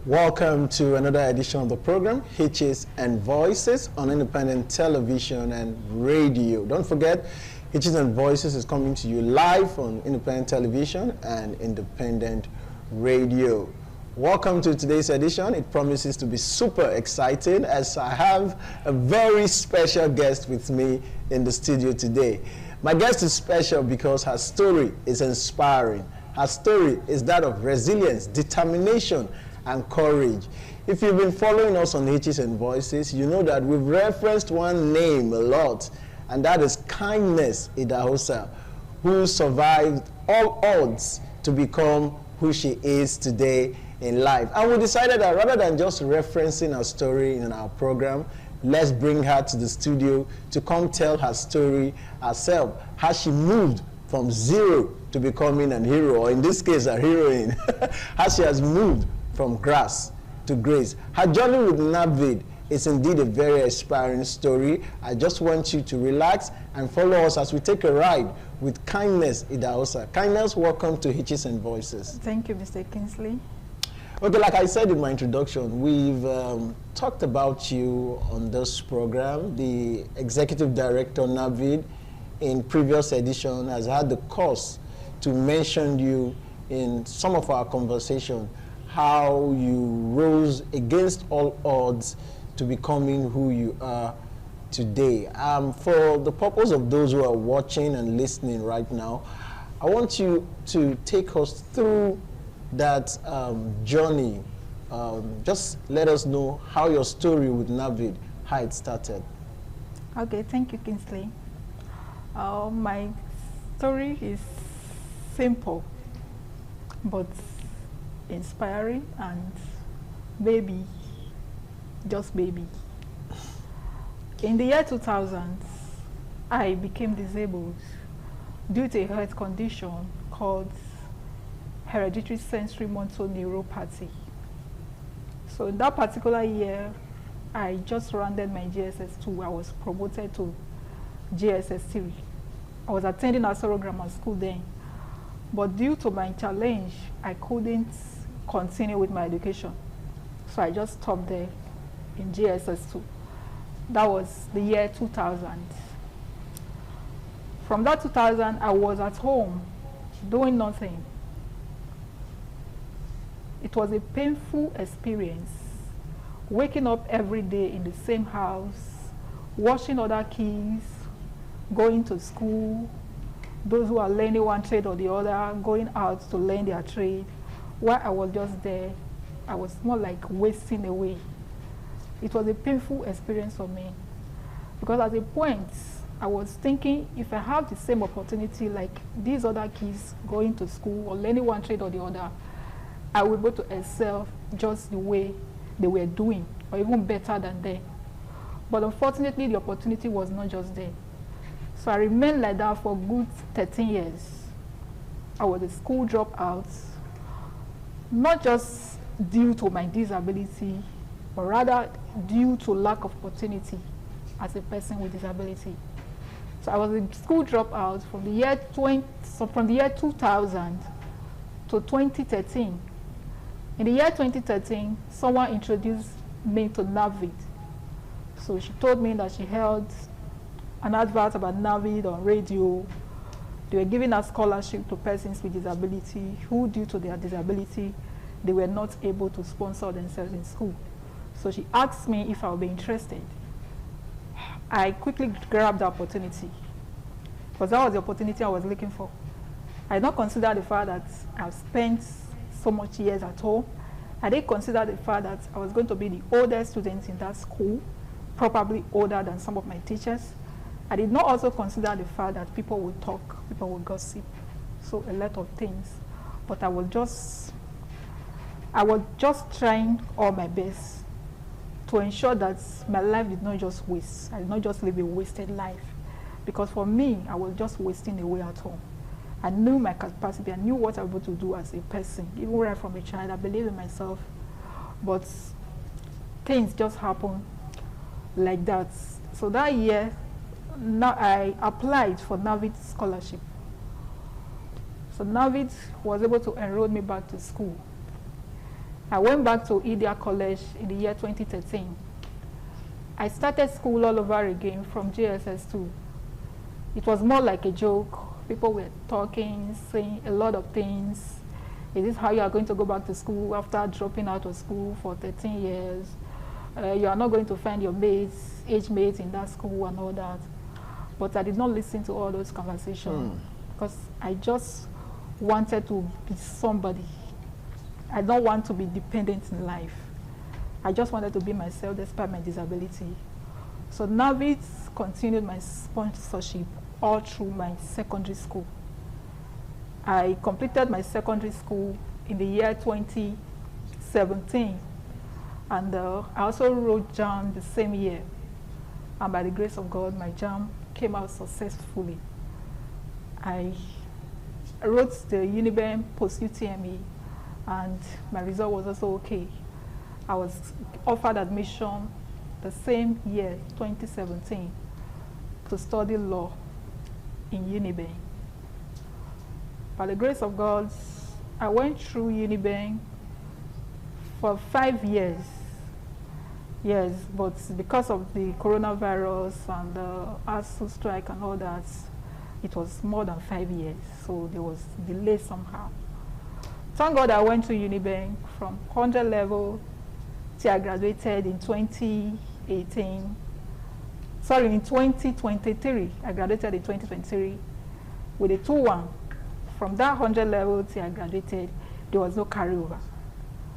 Welcome to another edition of the program, Hitches and Voices on Independent Television and Radio. Don't forget, Hitches and Voices is coming to you live on Independent Television and Independent Radio. Welcome to today's edition. It promises to be super exciting as I have a very special guest with me in the studio today. My guest is special because her story is inspiring. Her story is that of resilience, determination, and courage. If you've been following us on Hitches and Voices, you know that we've referenced one name a lot, and that is Kindness Idahosa, who survived all odds to become who she is today in life. And we decided that rather than just referencing her story in our program, let's bring her to the studio to come tell her story herself, how she moved from zero to becoming a hero, or in this case, a heroine, how she has moved from grass to grace. Her journey with NAVID is indeed a very inspiring story. I just want you to relax and follow us as we take a ride with Kindness Idahosa. Kindness, welcome to Hitches and Voices. Thank you, Mr. Kingsley. Okay, like I said in my introduction, we've talked about you on this program. The Executive Director, NAVID, in previous edition has had the cause to mention you in some of our conversation, how you rose against all odds to becoming who you are today. For the purpose of those who are watching and listening right now, I want you to take us through that journey. Just let us know how your story with Navid, how it started. Okay, thank you, Kingsley. My story is simple, but inspiring and baby, just baby. In the year 2000, I became disabled due to a health condition called hereditary sensory motor neuropathy. So in that particular year, I just rounded my GSS2. I was promoted to GSS3. I was attending Asoro Grammar School then. But due to my challenge, I couldn't continue with my education. So I just stopped there in GSS2. That was the year 2000. From that 2000, I was at home doing nothing. It was a painful experience, waking up every day in the same house, watching other kids, going to school, those who are learning one trade or the other, going out to learn their trade. While I was just there, I was more like wasting away. It was a painful experience for me, because at a point, I was thinking, if I have the same opportunity like these other kids going to school or learning one trade or the other, I will be able to excel just the way they were doing, or even better than them. But unfortunately, the opportunity was not just there. So I remained like that for a good 13 years. I was a school dropout, not just due to my disability, but rather due to lack of opportunity as a person with disability. So I was a school dropout from the year 2000 to 2013. In the year 2013, someone introduced me to Navid. So she told me that she held an advert about Navid on radio. They were giving a scholarship to persons with disability who, due to their disability, they were not able to sponsor themselves in school. So she asked me if I would be interested. I quickly grabbed the opportunity, because that was the opportunity I was looking for. I did not consider the fact that I've spent so much years at home. I didn't consider the fact that I was going to be the oldest student in that school, probably older than some of my teachers. I did not also consider the fact that people would talk, people would gossip, so a lot of things. But I was just trying all my best to ensure that my life did not just waste. I did not just live a wasted life. Because for me, I was just wasting away at home. I knew my capacity. I knew what I was able to do as a person. Even right from a child, I believed in myself. But things just happened like that. So that year, I applied for Navid scholarship. So Navid was able to enroll me back to school. I went back to Idia College in the year 2013. I started school all over again from JSS2. It was more like a joke. People were talking, saying a lot of things. Is this how you are going to go back to school after dropping out of school for 13 years? You are not going to find your mates, age mates in that school and all that. But I did not listen to all those conversations because I just wanted to be somebody. I don't want to be dependent in life. I just wanted to be myself despite my disability. So Navid continued my sponsorship all through my secondary school. I completed my secondary school in the year 2017, and I also wrote JAM the same year. And by the grace of God, my JAM came out successfully. I wrote the Uniben post-UTME, and my result was also okay. I was offered admission the same year, 2017, to study law in Uniben. By the grace of God, I went through Uniben for 5 years. Yes, but because of the coronavirus and the ASU strike and all that, it was more than 5 years, so there was delay somehow. Thank God I went to Uniben from 100 level till I graduated in 2018. Sorry, in 2023. I graduated in 2023 with a 2-1. From that 100 level till I graduated there was no carryover.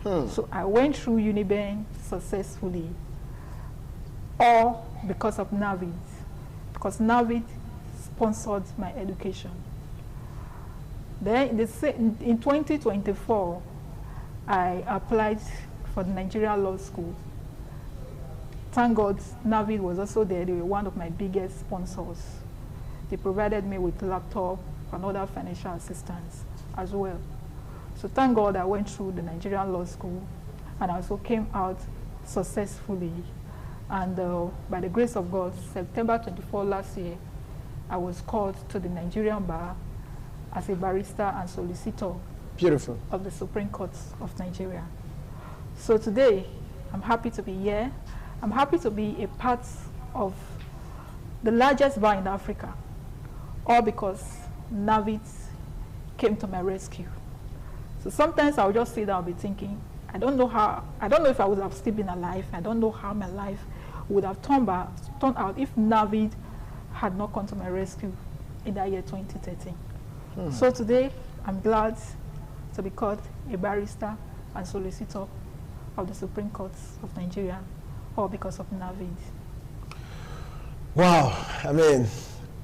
So I went through Uniben successfully, all because of NAVID, because NAVID sponsored my education. Then in 2024, I applied for the Nigerian Law School. Thank God, NAVID was also there. They were one of my biggest sponsors. They provided me with laptop and other financial assistance as well. So thank God I went through the Nigerian Law School and I also came out successfully. And by the grace of God, September 24 last year, I was called to the Nigerian Bar as a barrister and solicitor. Beautiful. Of the Supreme Court of Nigeria. So today, I'm happy to be here. I'm happy to be a part of the largest bar in Africa, all because NAVID came to my rescue. So sometimes I'll just sit down and be thinking, I don't know if I would have still been alive. I don't know how my life would have turned out if NAVID had not come to my rescue in that year 2013. So today, I'm glad to be called a barrister and solicitor of the Supreme Court of Nigeria, all because of NAVID. Wow, I mean,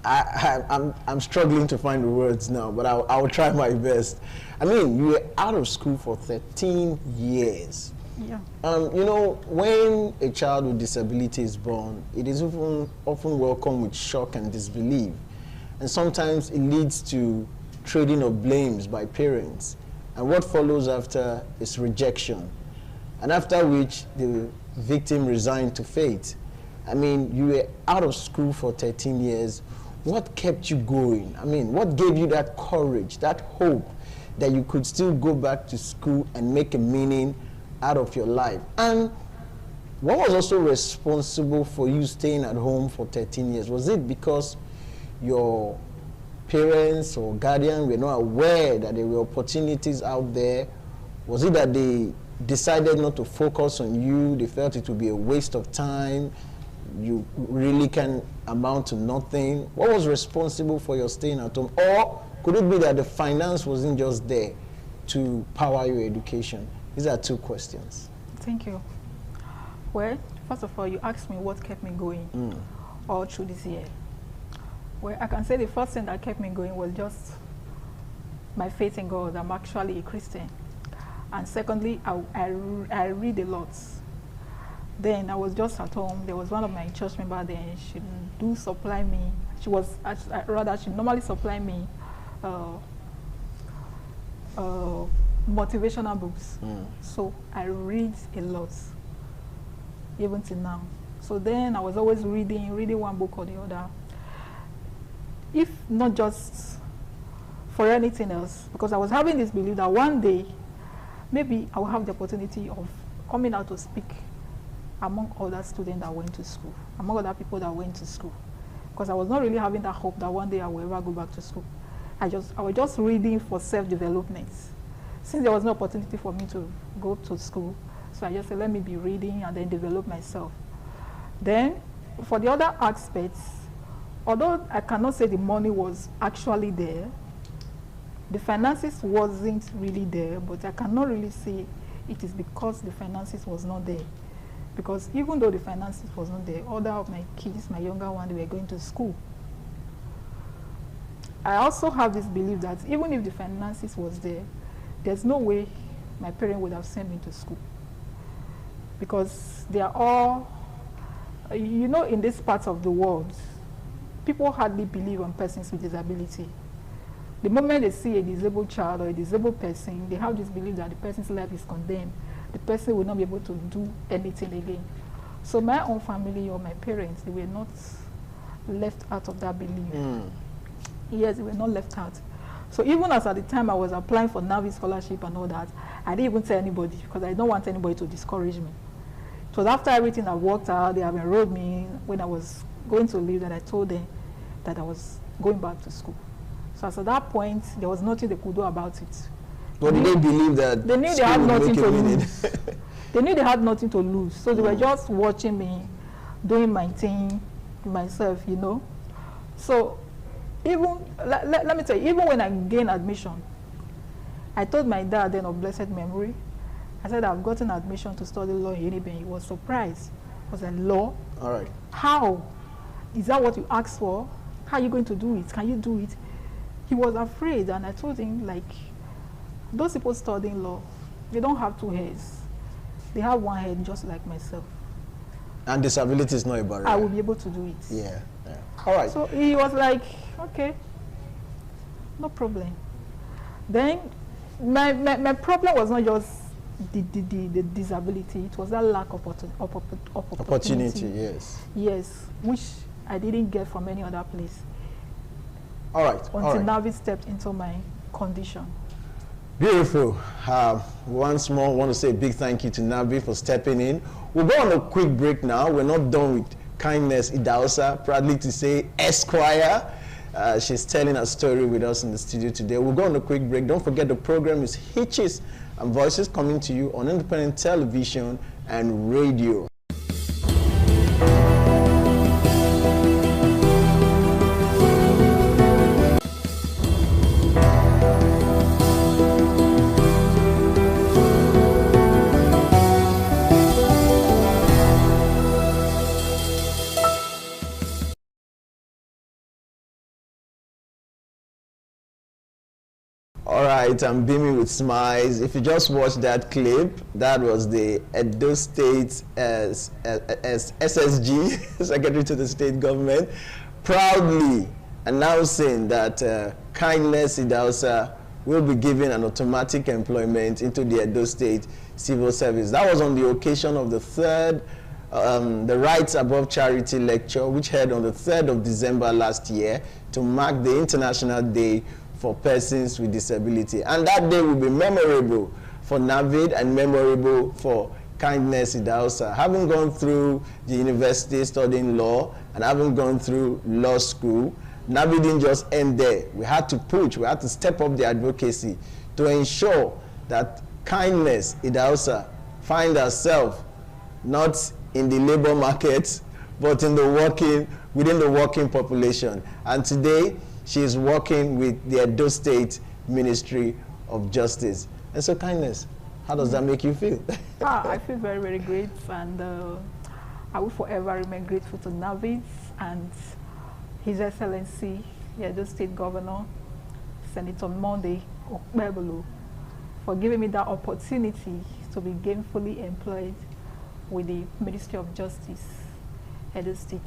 I'm struggling to find the words now, but I will try my best. I mean, you were out of school for 13 years. Yeah. You know, when a child with disability is born, it is often welcomed with shock and disbelief. And sometimes it leads to trading of blames by parents. And what follows after is rejection. And after which the victim resigned to fate. I mean, you were out of school for 13 years. What kept you going? I mean, what gave you that courage, that hope that you could still go back to school and make a meaning out of your life? And what was also responsible for you staying at home for 13 years? Was it because your parents or guardian were not aware that there were opportunities out there? Was it that they decided not to focus on you? They felt it would be a waste of time? You really can amount to nothing? What was responsible for your staying at home? Or could it be that the finance wasn't just there to power your education? These are two questions. Thank you. Well, first of all, you asked me what kept me going all through this year. Well, I can say the first thing that kept me going was just my faith in God. I'm actually a Christian. And secondly, I read a lot. Then I was just at home. There was one of my church members there. She do supply me. She normally supply me motivational books. So I read a lot, even till now. So then I was always reading one book or the other. If not just for anything else, because I was having this belief that one day, maybe I will have the opportunity of coming out to speak among other students that went to school, among other people that went to school. Because I was not really having that hope that one day I will ever go back to school. I was just reading for self-development. Since there was no opportunity for me to go to school, so I just said, let me be reading and then develop myself. Then, for the other aspects, although I cannot say the money was actually there, the finances wasn't really there, but I cannot really say it is because the finances was not there. Because even though the finances was not there, other of my kids, my younger one, they were going to school. I also have this belief that even if the finances was there, there's no way my parents would have sent me to school. Because they are all, you know, in this part of the world, people hardly believe on persons with disability. The moment they see a disabled child or a disabled person, they have this belief that the person's life is condemned. The person will not be able to do anything again. So my own family or my parents, they were not left out of that belief. Yes, they were not left out. So even as at the time I was applying for NAVID scholarship and all that, I didn't even tell anybody because I don't want anybody to discourage me. It was after everything I worked out, they have enrolled me when I was going to leave that I told them that I was going back to school. So as at that point, there was nothing they could do about it. But did they believe that they knew they had nothing to lose? They knew they had nothing to lose. So they were just watching me, doing my thing myself, you know. So even, let me tell you, even when I gained admission, I told my dad then of blessed memory, I said I've gotten admission to study law in Eniben. He was surprised. I was like, law? All right. How? Is that what you asked for? How are you going to do it? Can you do it? He was afraid, and I told him, like, those people studying law, they don't have two heads. They have one head, just like myself. And disability is not a barrier. I will be able to do it. Yeah. All right. So he was like, okay, no problem. Then my problem was not just the disability, it was that lack of opportunity. Yes. Yes, which I didn't get from any other place. All right. Until Navid stepped into my condition. Beautiful. Once more, I want to say a big thank you to Navi for stepping in. We'll go on a quick break now. We're not done with Kindness Idahosa, proudly to say Esquire. She's telling her story with us in the studio today. We'll go on a quick break. Don't forget the program is Hitches and Voices, coming to you on independent television and radio. All right, I'm beaming with smiles. If you just watched that clip, that was the Edo State as SSG, Secretary to the State Government, proudly announcing that Kindness Idahosa will be given an automatic employment into the Edo State Civil Service. That was on the occasion of the third, the Rights Above Charity lecture, which held on the 3rd of December last year to mark the International Day for Persons with Disability. And that day will be memorable for Navid and memorable for Kindness Idahosa. Having gone through the university studying law and having gone through law school, Navid didn't just end there. We had to push, we had to step up the advocacy to ensure that Kindness Idahosa find herself not in the labor market, but in the within the working population. And today, she is working with the Edo State Ministry of Justice. And so, Kindness, how does that make you feel? I feel very, very great, and I will forever remain grateful to Navid and His Excellency, the Edo State Governor, Senator Monday Okpebholo, for giving me that opportunity to be gainfully employed with the Ministry of Justice, Edo State.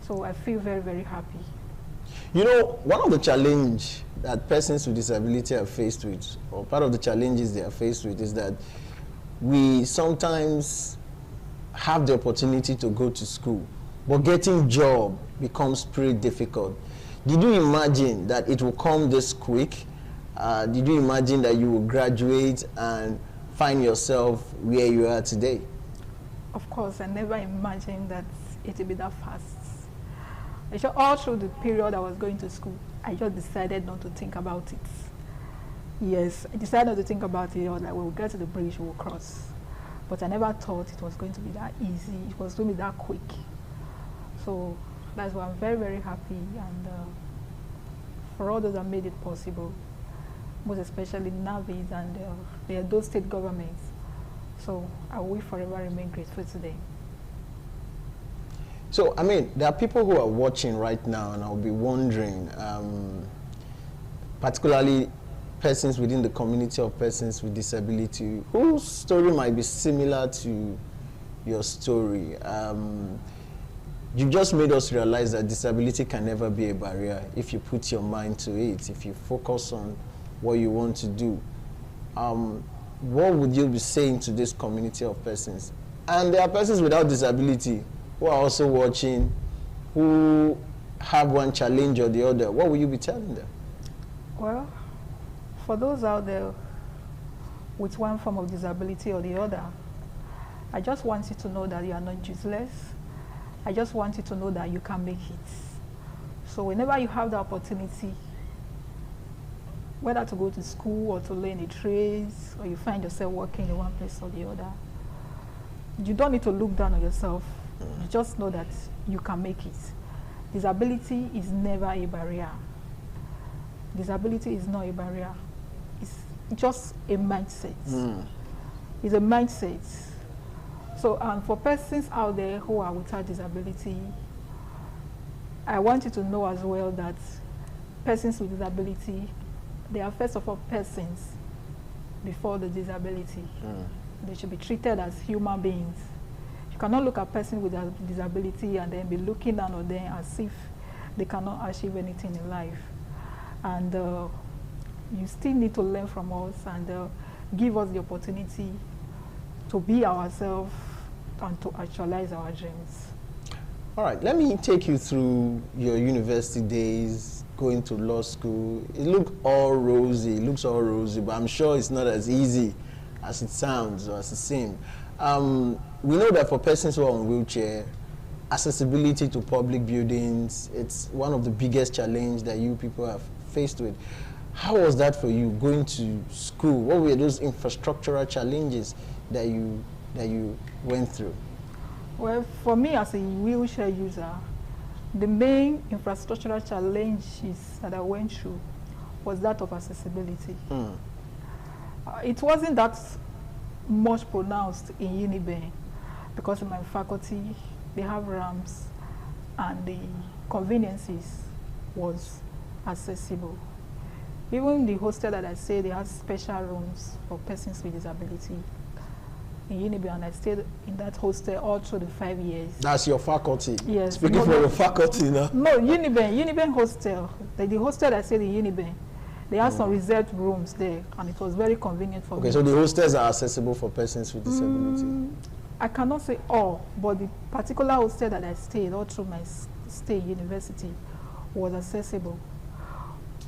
So I feel very, very happy. You know, one of the challenges that persons with disability are faced with, or part of the challenges they are faced with, is that we sometimes have the opportunity to go to school, but getting job becomes pretty difficult. Did you imagine that it will come this quick? Did you imagine that you will graduate and find yourself where you are today? Of course, I never imagined that it would be that fast. All through the period I was going to school, I just decided not to think about it. Yes, I decided not to think about it. I was like, we'll get to the bridge, we'll cross. But I never thought it was going to be that easy. It was going to be that quick. So that's why I'm very, very happy. And for all those that made it possible, most especially Navid and the Edo State government. So I will forever remain grateful today. So, I mean, there are people who are watching right now, and I'll be wondering, particularly persons within the community of persons with disability, whose story might be similar to your story. You just made us realize that disability can never be a barrier if you put your mind to it, if you focus on what you want to do. What would you be saying to this community of persons? And there are persons without disability who are also watching, who have one challenge or the other. What will you be telling them? Well, for those out there with one form of disability or the other, I just want you to know that you are not useless. I just want you to know that you can make it. So whenever you have the opportunity, whether to go to school or to learn a trade, or you find yourself working in one place or the other, you don't need to look down on yourself. You just know that you can make it. Disability is never a barrier. Disability is not a barrier. just a mindset. It's a mindset. So for persons out there who are without disability, I want you to know as well that persons with disability, they are first of all persons before the disability. They should be treated as human beings. You cannot look at person with a disability and then be looking down on them as if they cannot achieve anything in life. And you still need to learn from us and give us the opportunity to be ourselves and to actualize our dreams. All right, let me take you through your university days, going to law school. It looks all rosy, but I'm sure it's not as easy as it sounds or as it seems. We know that for persons who are on wheelchair, accessibility to public buildings, it's one of the biggest challenges that you people have faced with. How was that for you, going to school? What were those infrastructural challenges that you went through? Well, for me as a wheelchair user, the main infrastructural challenges that I went through was that of accessibility. It wasn't that much pronounced in Uniben because in my faculty, they have ramps and the conveniences was accessible. Even the hostel that I stayed, they have special rooms for persons with disability in Uniben, and I stayed in that hostel all through the 5 years. That's your faculty? Yes. Speaking for your faculty now? No, Uniben hostel. The hostel that I stayed in Uniben, they had some reserved rooms there, and it was very convenient for me. Okay, so the hostels are accessible for persons with disability? I cannot say all, but the particular hostel that I stayed all through my stay in university was accessible.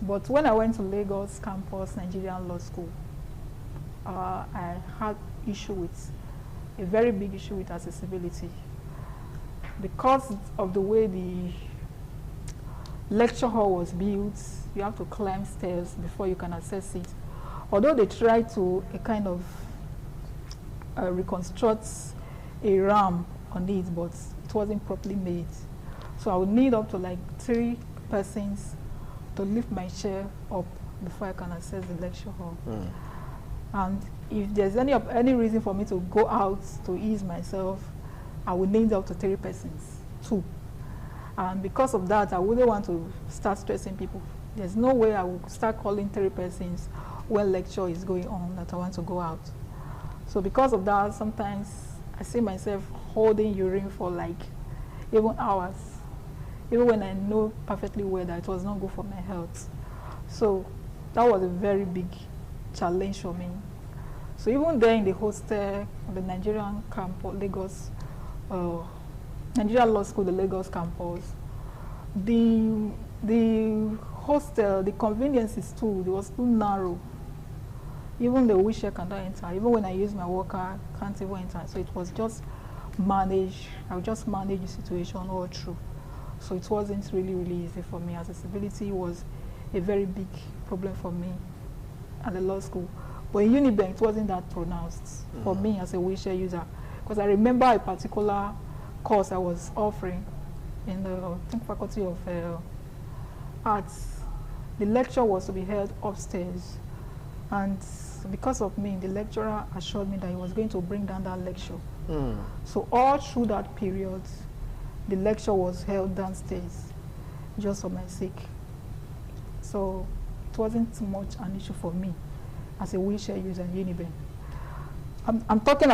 But when I went to Lagos campus, Nigerian Law School, I had a very big issue with accessibility. Because of the way the lecture hall was built, you have to climb stairs before you can access it. Although they tried to kind of reconstruct a ramp on it, but it wasn't properly made. So I would need up to like 3 persons to lift my chair up before I can access the lecture hall. And if there's any reason for me to go out to ease myself, I would need up to 3 persons, 2. And because of that, I wouldn't want to start stressing people. There's no way I would start calling 3 persons when lecture is going on that I want to go out. So because of that, sometimes I see myself holding urine for like even hours, even when I know perfectly well that it was not good for my health. So that was a very big challenge for me. So even there in the hostel, the Nigerian campus, Lagos, Nigerian Law School, the Lagos campus, the hostel, the conveniences too, it was too narrow. Even the wheelchair cannot enter. Even when I use my walker, I can't even enter. So it was just managed. I would just manage the situation all through. So it wasn't really easy for me. Accessibility was a very big problem for me at the law school. But in Uniben, it wasn't that pronounced for me as a wheelchair user. Because I remember a particular course I was offering in the I think, Faculty of Arts. The lecture was to be held upstairs. And because of me, the lecturer assured me that he was going to bring down that lecture. So all through that period, the lecture was held downstairs, just for my sake. So it wasn't much an issue for me as a wheelchair user in Uniben. I'm talking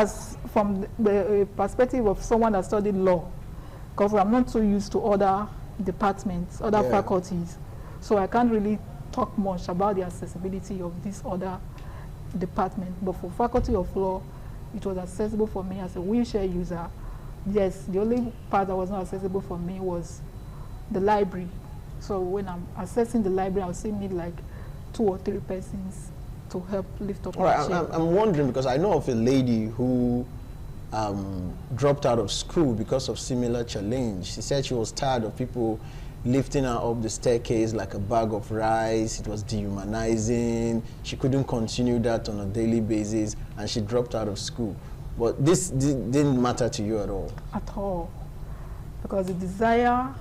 from the perspective of someone that studied law, because I'm not so used to other departments, other faculties. So I can't really talk much about the accessibility of this other department. But for Faculty of Law, it was accessible for me as a wheelchair user. Yes, the only part that was not accessible for me was the library. So when I'm accessing the library, I'll still need like 2 or 3 persons to help lift up my chair. I'm wondering, because I know of a lady who dropped out of school because of similar challenge. She said she was tired of people lifting her up the staircase like a bag of rice. It was dehumanizing. She couldn't continue that on a daily basis, and she dropped out of school. But this didn't matter to you at all? At all. Because the desire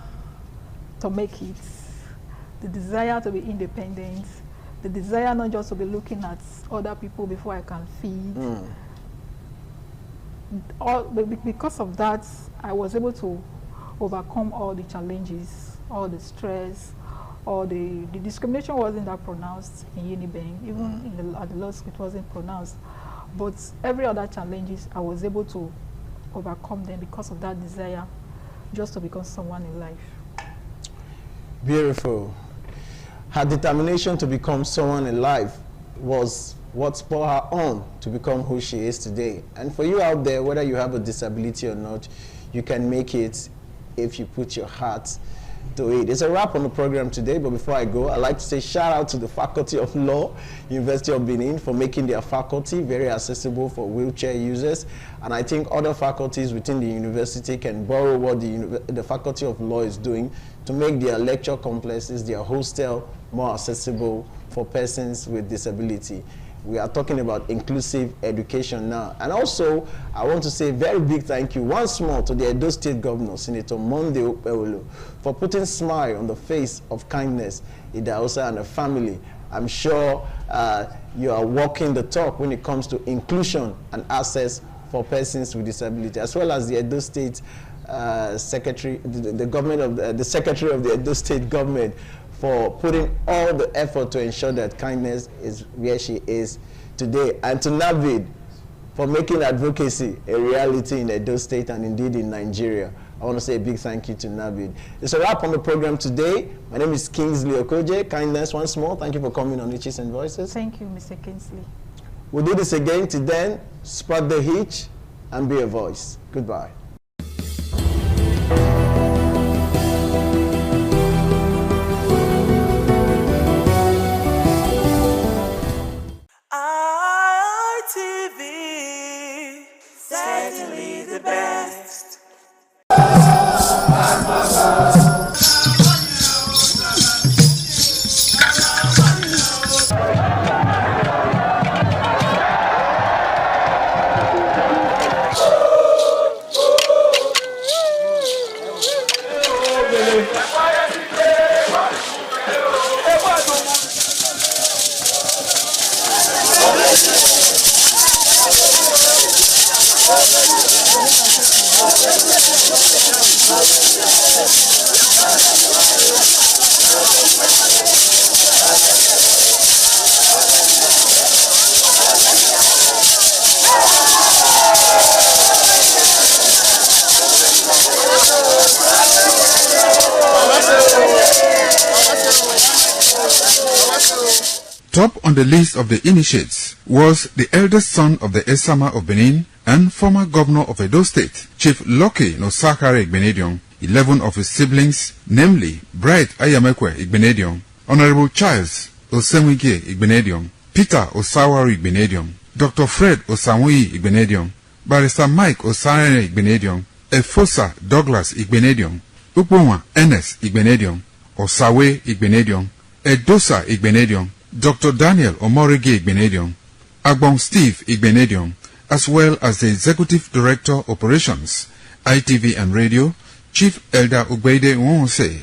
to make it, the desire to be independent, the desire not just to be looking at other people before I can feed. Because of that, I was able to overcome all the challenges, all the stress, all the discrimination wasn't that pronounced in Unibank, even at the law school it wasn't pronounced. But every other challenges, I was able to overcome them because of that desire just to become someone in life. Beautiful. Her determination to become someone in life was what spurred her on to become who she is today. And for you out there, whether you have a disability or not, you can make it if you put your heart to it. It's a wrap on the program today, but before I go, I'd like to say shout out to the Faculty of Law, University of Benin, for making their faculty very accessible for wheelchair users. And I think other faculties within the university can borrow what the Faculty of Law is doing to make their lecture complexes, their hostel, more accessible for persons with disability. We are talking about inclusive education now. And also, I want to say a very big thank you once more to the Edo State Governor, Senator Monday Okpebholo, for putting a smile on the face of kindness, Idahosa and the family. I'm sure you are walking the talk when it comes to inclusion and access for persons with disability, as well as the Edo State Secretary, the Secretary of the Edo State Government, for putting all the effort to ensure that kindness is where she is today. And to Navid for making advocacy a reality in Edo State and indeed in Nigeria. I want to say a big thank you to Navid. It's a wrap on the program today. My name is Kingsley Okoje. Kindness once more. Thank you for coming on Hitches and Voices. Thank you, Mr. Kingsley. We'll do this again. Till then, spread the hitch and be a voice. Goodbye. ITV, certainly the best. Top on the list of the initiates was the eldest son of the Esama of Benin and former governor of Edo State, Chief Lucky Nosakare Igbenedion. 11 of his siblings, namely Bright Ayamekwe Igbenedion, Honorable Charles Osemwige Igbenedion, Peter Osawari Igbenedion, Dr. Fred Osamui Igbenedion, Barrister Mike Osarene Igbenedion, Efosa Douglas Igbenedion, Ukponwa Ernest Igbenedion, Osawe Igbenedion, Edosa Igbenedion, Dr. Daniel Omorige Igbenedion, Agbon Steve Igbenedion, as well as the Executive Director Operations, ITV and Radio, Chief Elder Ugbeide Nwonse.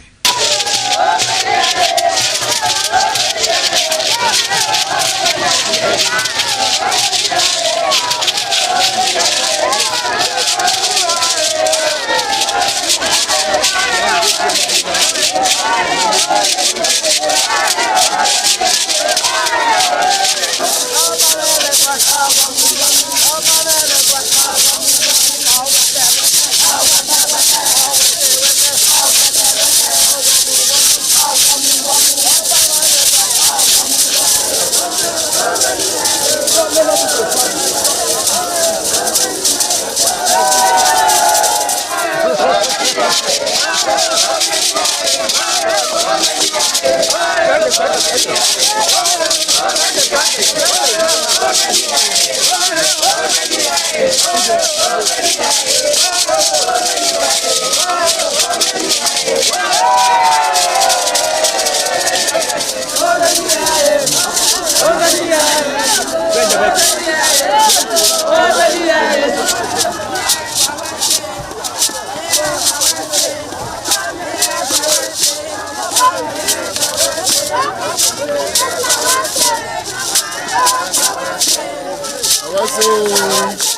Thank you. Jesus.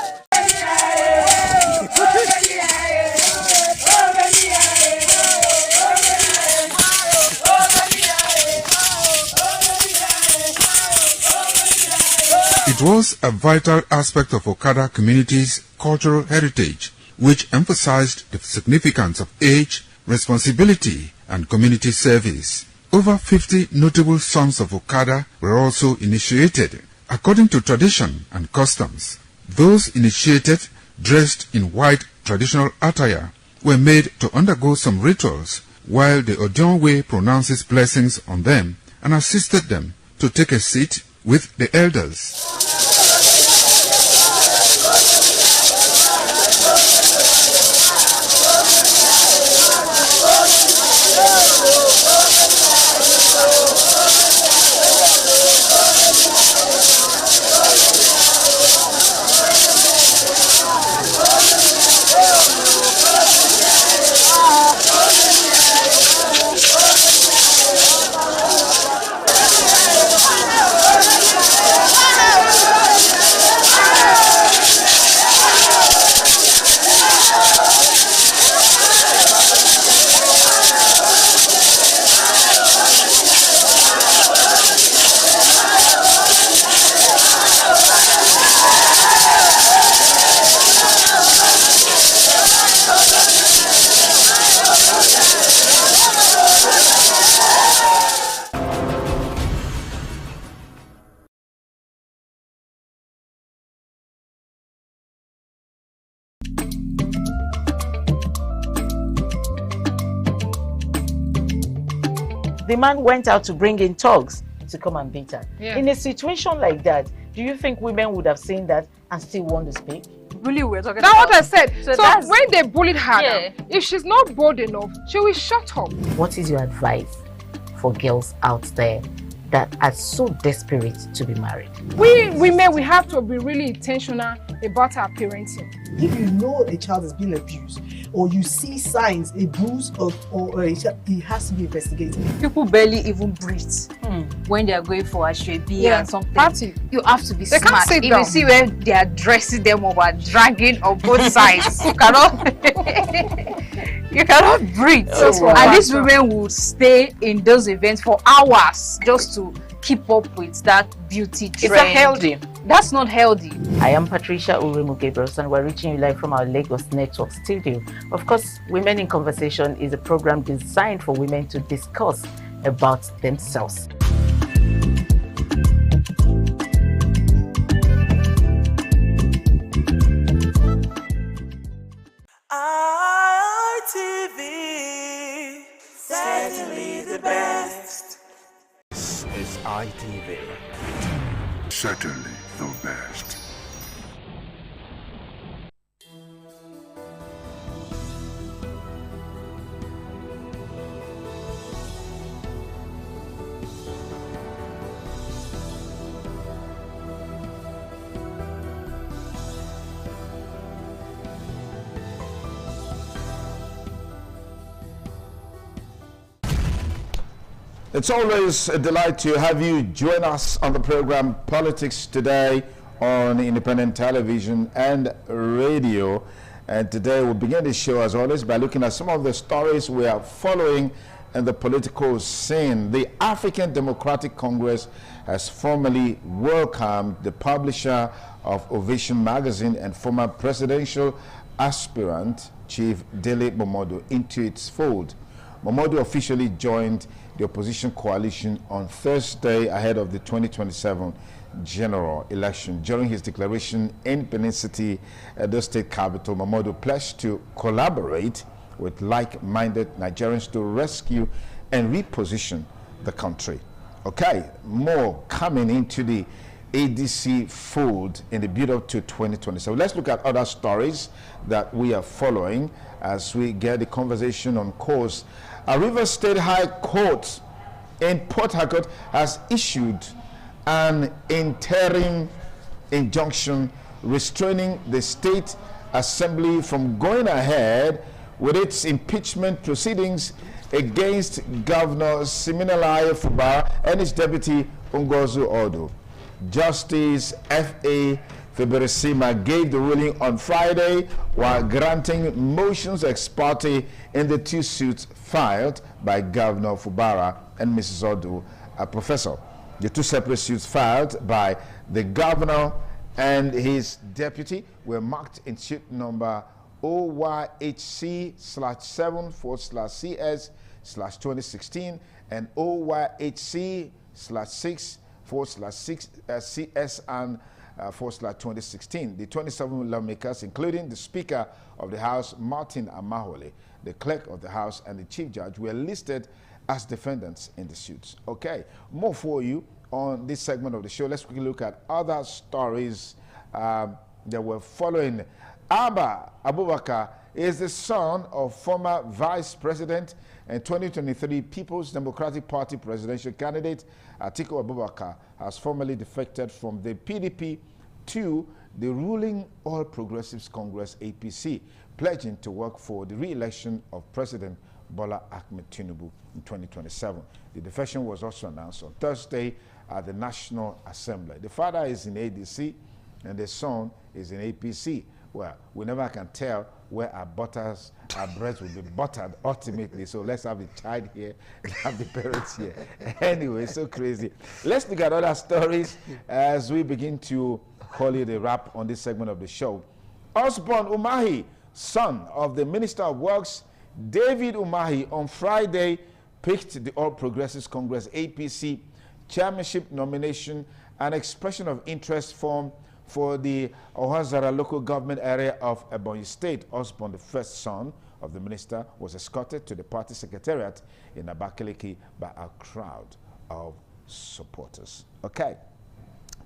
It was a vital aspect of Okada community's cultural heritage, which emphasized the significance of age, responsibility, and community service. Over 50 notable sons of Okada were also initiated. According to tradition and customs, those initiated, dressed in white traditional attire, were made to undergo some rituals, while the Odionwe pronounces blessings on them and assisted them to take a seat with the elders. The man went out to bring in thugs to come and beat her. Yeah. In a situation like that, do you think women would have seen that and still want to speak? Really, we're talking that's about. That's what I said. So when they bullied her, Yeah. now, if she's not bold enough, she will shut up. What is your advice for girls out there that are so desperate to be married? We women, we have to be really intentional about our parenting. If you know a child is being abused, or you see signs, a bruise or a child, it has to be investigated. People barely even breathe when they are going for a shrebi and something. Party. You have to be They smart. can't sit If down. you see where they are dressing them or are dragging on both sides, you cannot you cannot breathe. And these women will stay in those events for hours just to keep up with that beauty trend. Is that healthy? That's not healthy. I am Patricia Uremu Gabriels and we're reaching you live from our Lagos Network studio. Of course, Women in Conversation is a program designed for women to discuss about themselves. ITV, certainly the best. This is ITV. Certainly the best. It's always a delight to have you join us on the program Politics Today on independent television and radio. And today we'll begin the show as always by looking at some of the stories we are following in the political scene. The African Democratic Congress has formally welcomed the publisher of Ovation magazine and former presidential aspirant Chief Dele Momodu into its fold. Momodu officially joined the opposition coalition on Thursday ahead of the 2027 general election. During his declaration in Benin City, the state capital, Momodu pledged to collaborate with like-minded Nigerians to rescue and reposition the country. Okay, more coming into the ADC fold in the build-up to 2027. Let's look at other stories that we are following as we get the conversation on course. A Rivers State High Court in Port Harcourt has issued an interim injunction restraining the State Assembly from going ahead with its impeachment proceedings against Governor Siminalayi Fubara and his deputy Ngozi Odo. Justice F.A. Feberesima gave the ruling on Friday while granting motions ex parte in the two suits filed by Governor Fubara and Mrs. Odu, a professor. The two separate suits filed by the governor and his deputy were marked in suit number OYHC/7/CS/2016 and OYHC/6/6CS and 4/2016. The 27 lawmakers, including the Speaker of the House, Martin Amahole, the Clerk of the House, and the Chief Judge, were listed as defendants in the suits. Okay, more for you on this segment of the show. Let's quickly look at other stories that were following. Abba Abubakar is the son of former Vice President and 2023 People's Democratic Party presidential candidate Atiku Abubakar has formally defected from the PDP to the ruling All Progressives Congress APC, pledging to work for the re-election of President Bola Ahmed Tinubu in 2027. The defection was also announced on Thursday at the National Assembly. The father is in ADC and the son is in APC. Well, we never can tell where our breads will be buttered ultimately. So let's have the child here and have the parents here. Anyway, so crazy. Let's look at other stories as we begin to call it a wrap on this segment of the show. Osborne Umahi, son of the Minister of Works, David Umahi, on Friday picked the All Progressives Congress APC chairmanship nomination and expression of interest form for the Ohazara local government area of Ebonyi State. Osborne, the first son of the minister, was escorted to the party secretariat in Abakaliki by a crowd of supporters. Okay.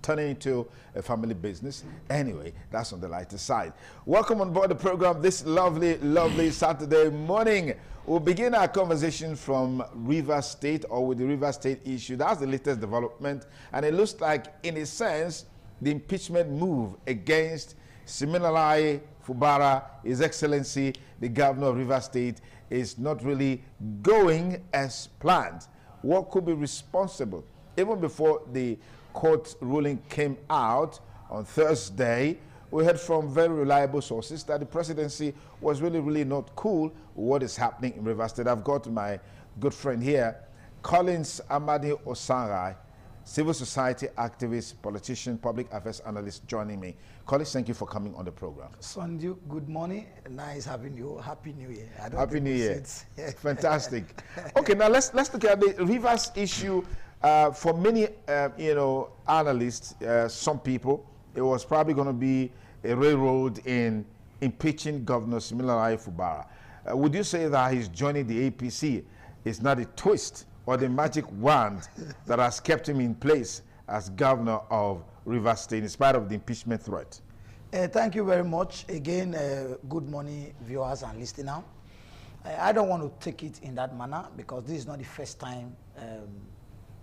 Turning into a family business. Anyway, that's on the lighter side. Welcome on board the program this lovely, lovely Saturday morning. We'll begin our conversation from Rivers State, or with the Rivers State issue. That's the latest development. And it looks like, in a sense, the impeachment move against Siminalayi Fubara, His Excellency, the Governor of Rivers State, is not really going as planned. What could be responsible? Even before the court ruling came out on Thursday, we heard from very reliable sources that the presidency was really not cool with what is happening in Rivers State. I've got my good friend here, Collins Amadi Osangai, civil society activist, politician, public affairs analyst, joining me. Collins, thank you for coming on the program. Sanju, good morning. Nice having you. Happy New Year. Happy New Year. Fantastic. Okay, now let's look at the Rivers issue. For many, analysts, some people, it was probably going to be a railroad in impeaching Governor Siminalayi Fubara. Would you say that his joining the APC is not a twist or the magic wand that has kept him in place as governor of Rivers State in spite of the impeachment threat? Thank you very much. Again, good morning, viewers and listeners. I don't want to take it in that manner because this is not the first time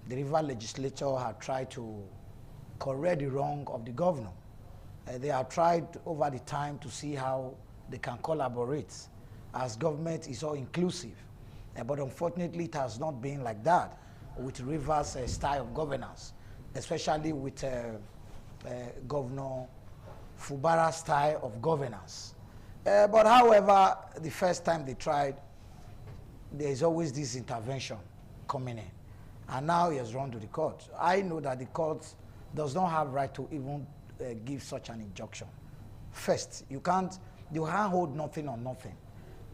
the River legislature have tried to correct the wrong of the governor. They have tried over the time to see how they can collaborate, as government is all inclusive. But unfortunately, it has not been like that with Rivers' style of governance, especially with Governor Fubara's style of governance. But however, the first time they tried, there is always this intervention coming in. And now he has run to the court. I know that the court does not have right to even give such an injunction. First, you can't hold nothing on nothing.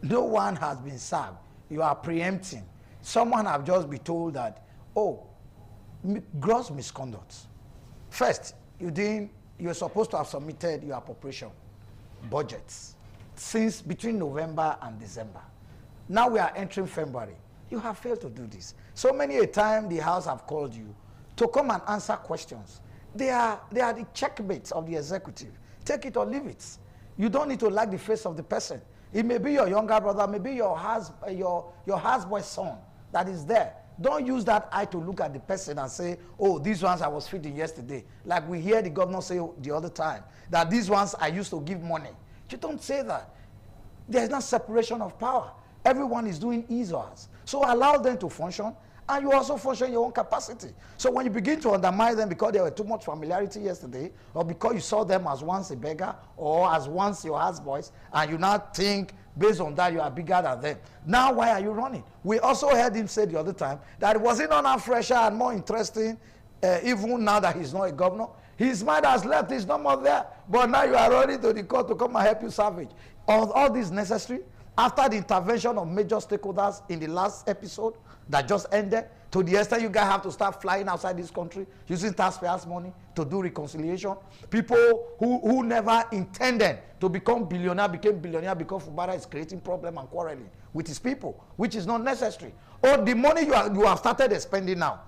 No one has been served. You are preempting. Someone have just been told that, gross misconduct. First, you're supposed to have submitted your appropriation budgets since between November and December. Now we are entering February. You have failed to do this. So many a time the House have called you to come and answer questions. They are the checkmates of the executive. Take it or leave it. You don't need to like the face of the person. It may be your younger brother, maybe your husband's son that is there. Don't use that eye to look at the person and say, oh, these ones I was feeding yesterday. Like we hear the governor say the other time, that these ones I used to give money. You don't say that. There's no separation of power. Everyone is doing his or hers. So allow them to function, and you also function in your own capacity. So when you begin to undermine them because there were too much familiarity yesterday, or because you saw them as once a beggar or as once your houseboys, and you now think based on that you are bigger than them, now why are you running? We also heard him say the other time that it wasn't on fresher and more interesting, even now that he's not a governor. His mind has left, he's no more there, but now you are running to the court to come and help you salvage. All this necessary after the intervention of major stakeholders in the last episode that just ended, to the extent you guys have to start flying outside this country using taxpayers' money to do reconciliation. People who never intended to become billionaire became billionaire because Fubara is creating problem and quarreling with his people, which is not necessary. Or the money you have started spending now,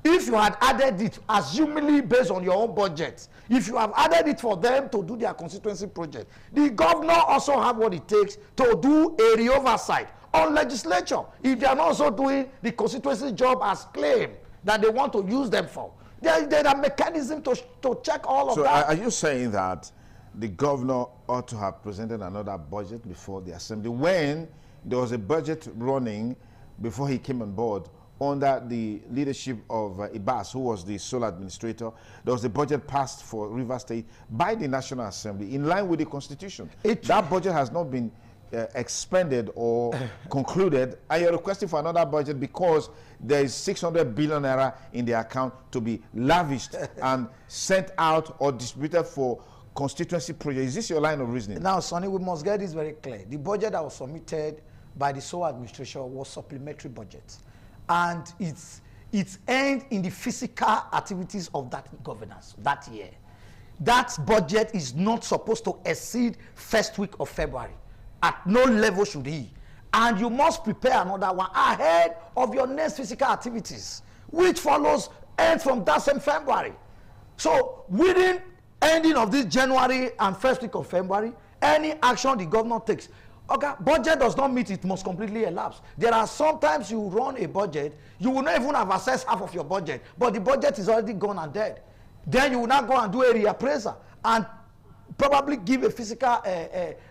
if you had added it, assumingly based on your own budget, if you have added it for them to do their constituency project, the governor also have what it takes to do a reoversight on legislature. If they are not also doing the constituency job as claimed that they want to use them for, there are mechanisms to check all of that. So are you saying that the governor ought to have presented another budget before the assembly when there was a budget running before he came on board? Under the leadership of Ibas, who was the sole administrator, there was a budget passed for Rivers State by the National Assembly in line with the Constitution. That budget has not been expended or concluded, and you're requesting for another budget because there is 600 billion naira in the account to be lavished and sent out or distributed for constituency projects. Is this your line of reasoning? Now, Sonny, we must get this very clear. The budget that was submitted by the sole administration was supplementary budget. And it's aimed in the physical activities of that governance that year. That budget is not supposed to exceed first week of February. At no level should he. And you must prepare another one ahead of your next physical activities, which follows end from that same February. So within ending of this January and first week of February, any action the governor takes, okay, budget does not meet, it must completely elapse. There are sometimes you run a budget, you will not even have accessed half of your budget, but the budget is already gone and dead. Then you will now go and do a reappraisal and probably give a physical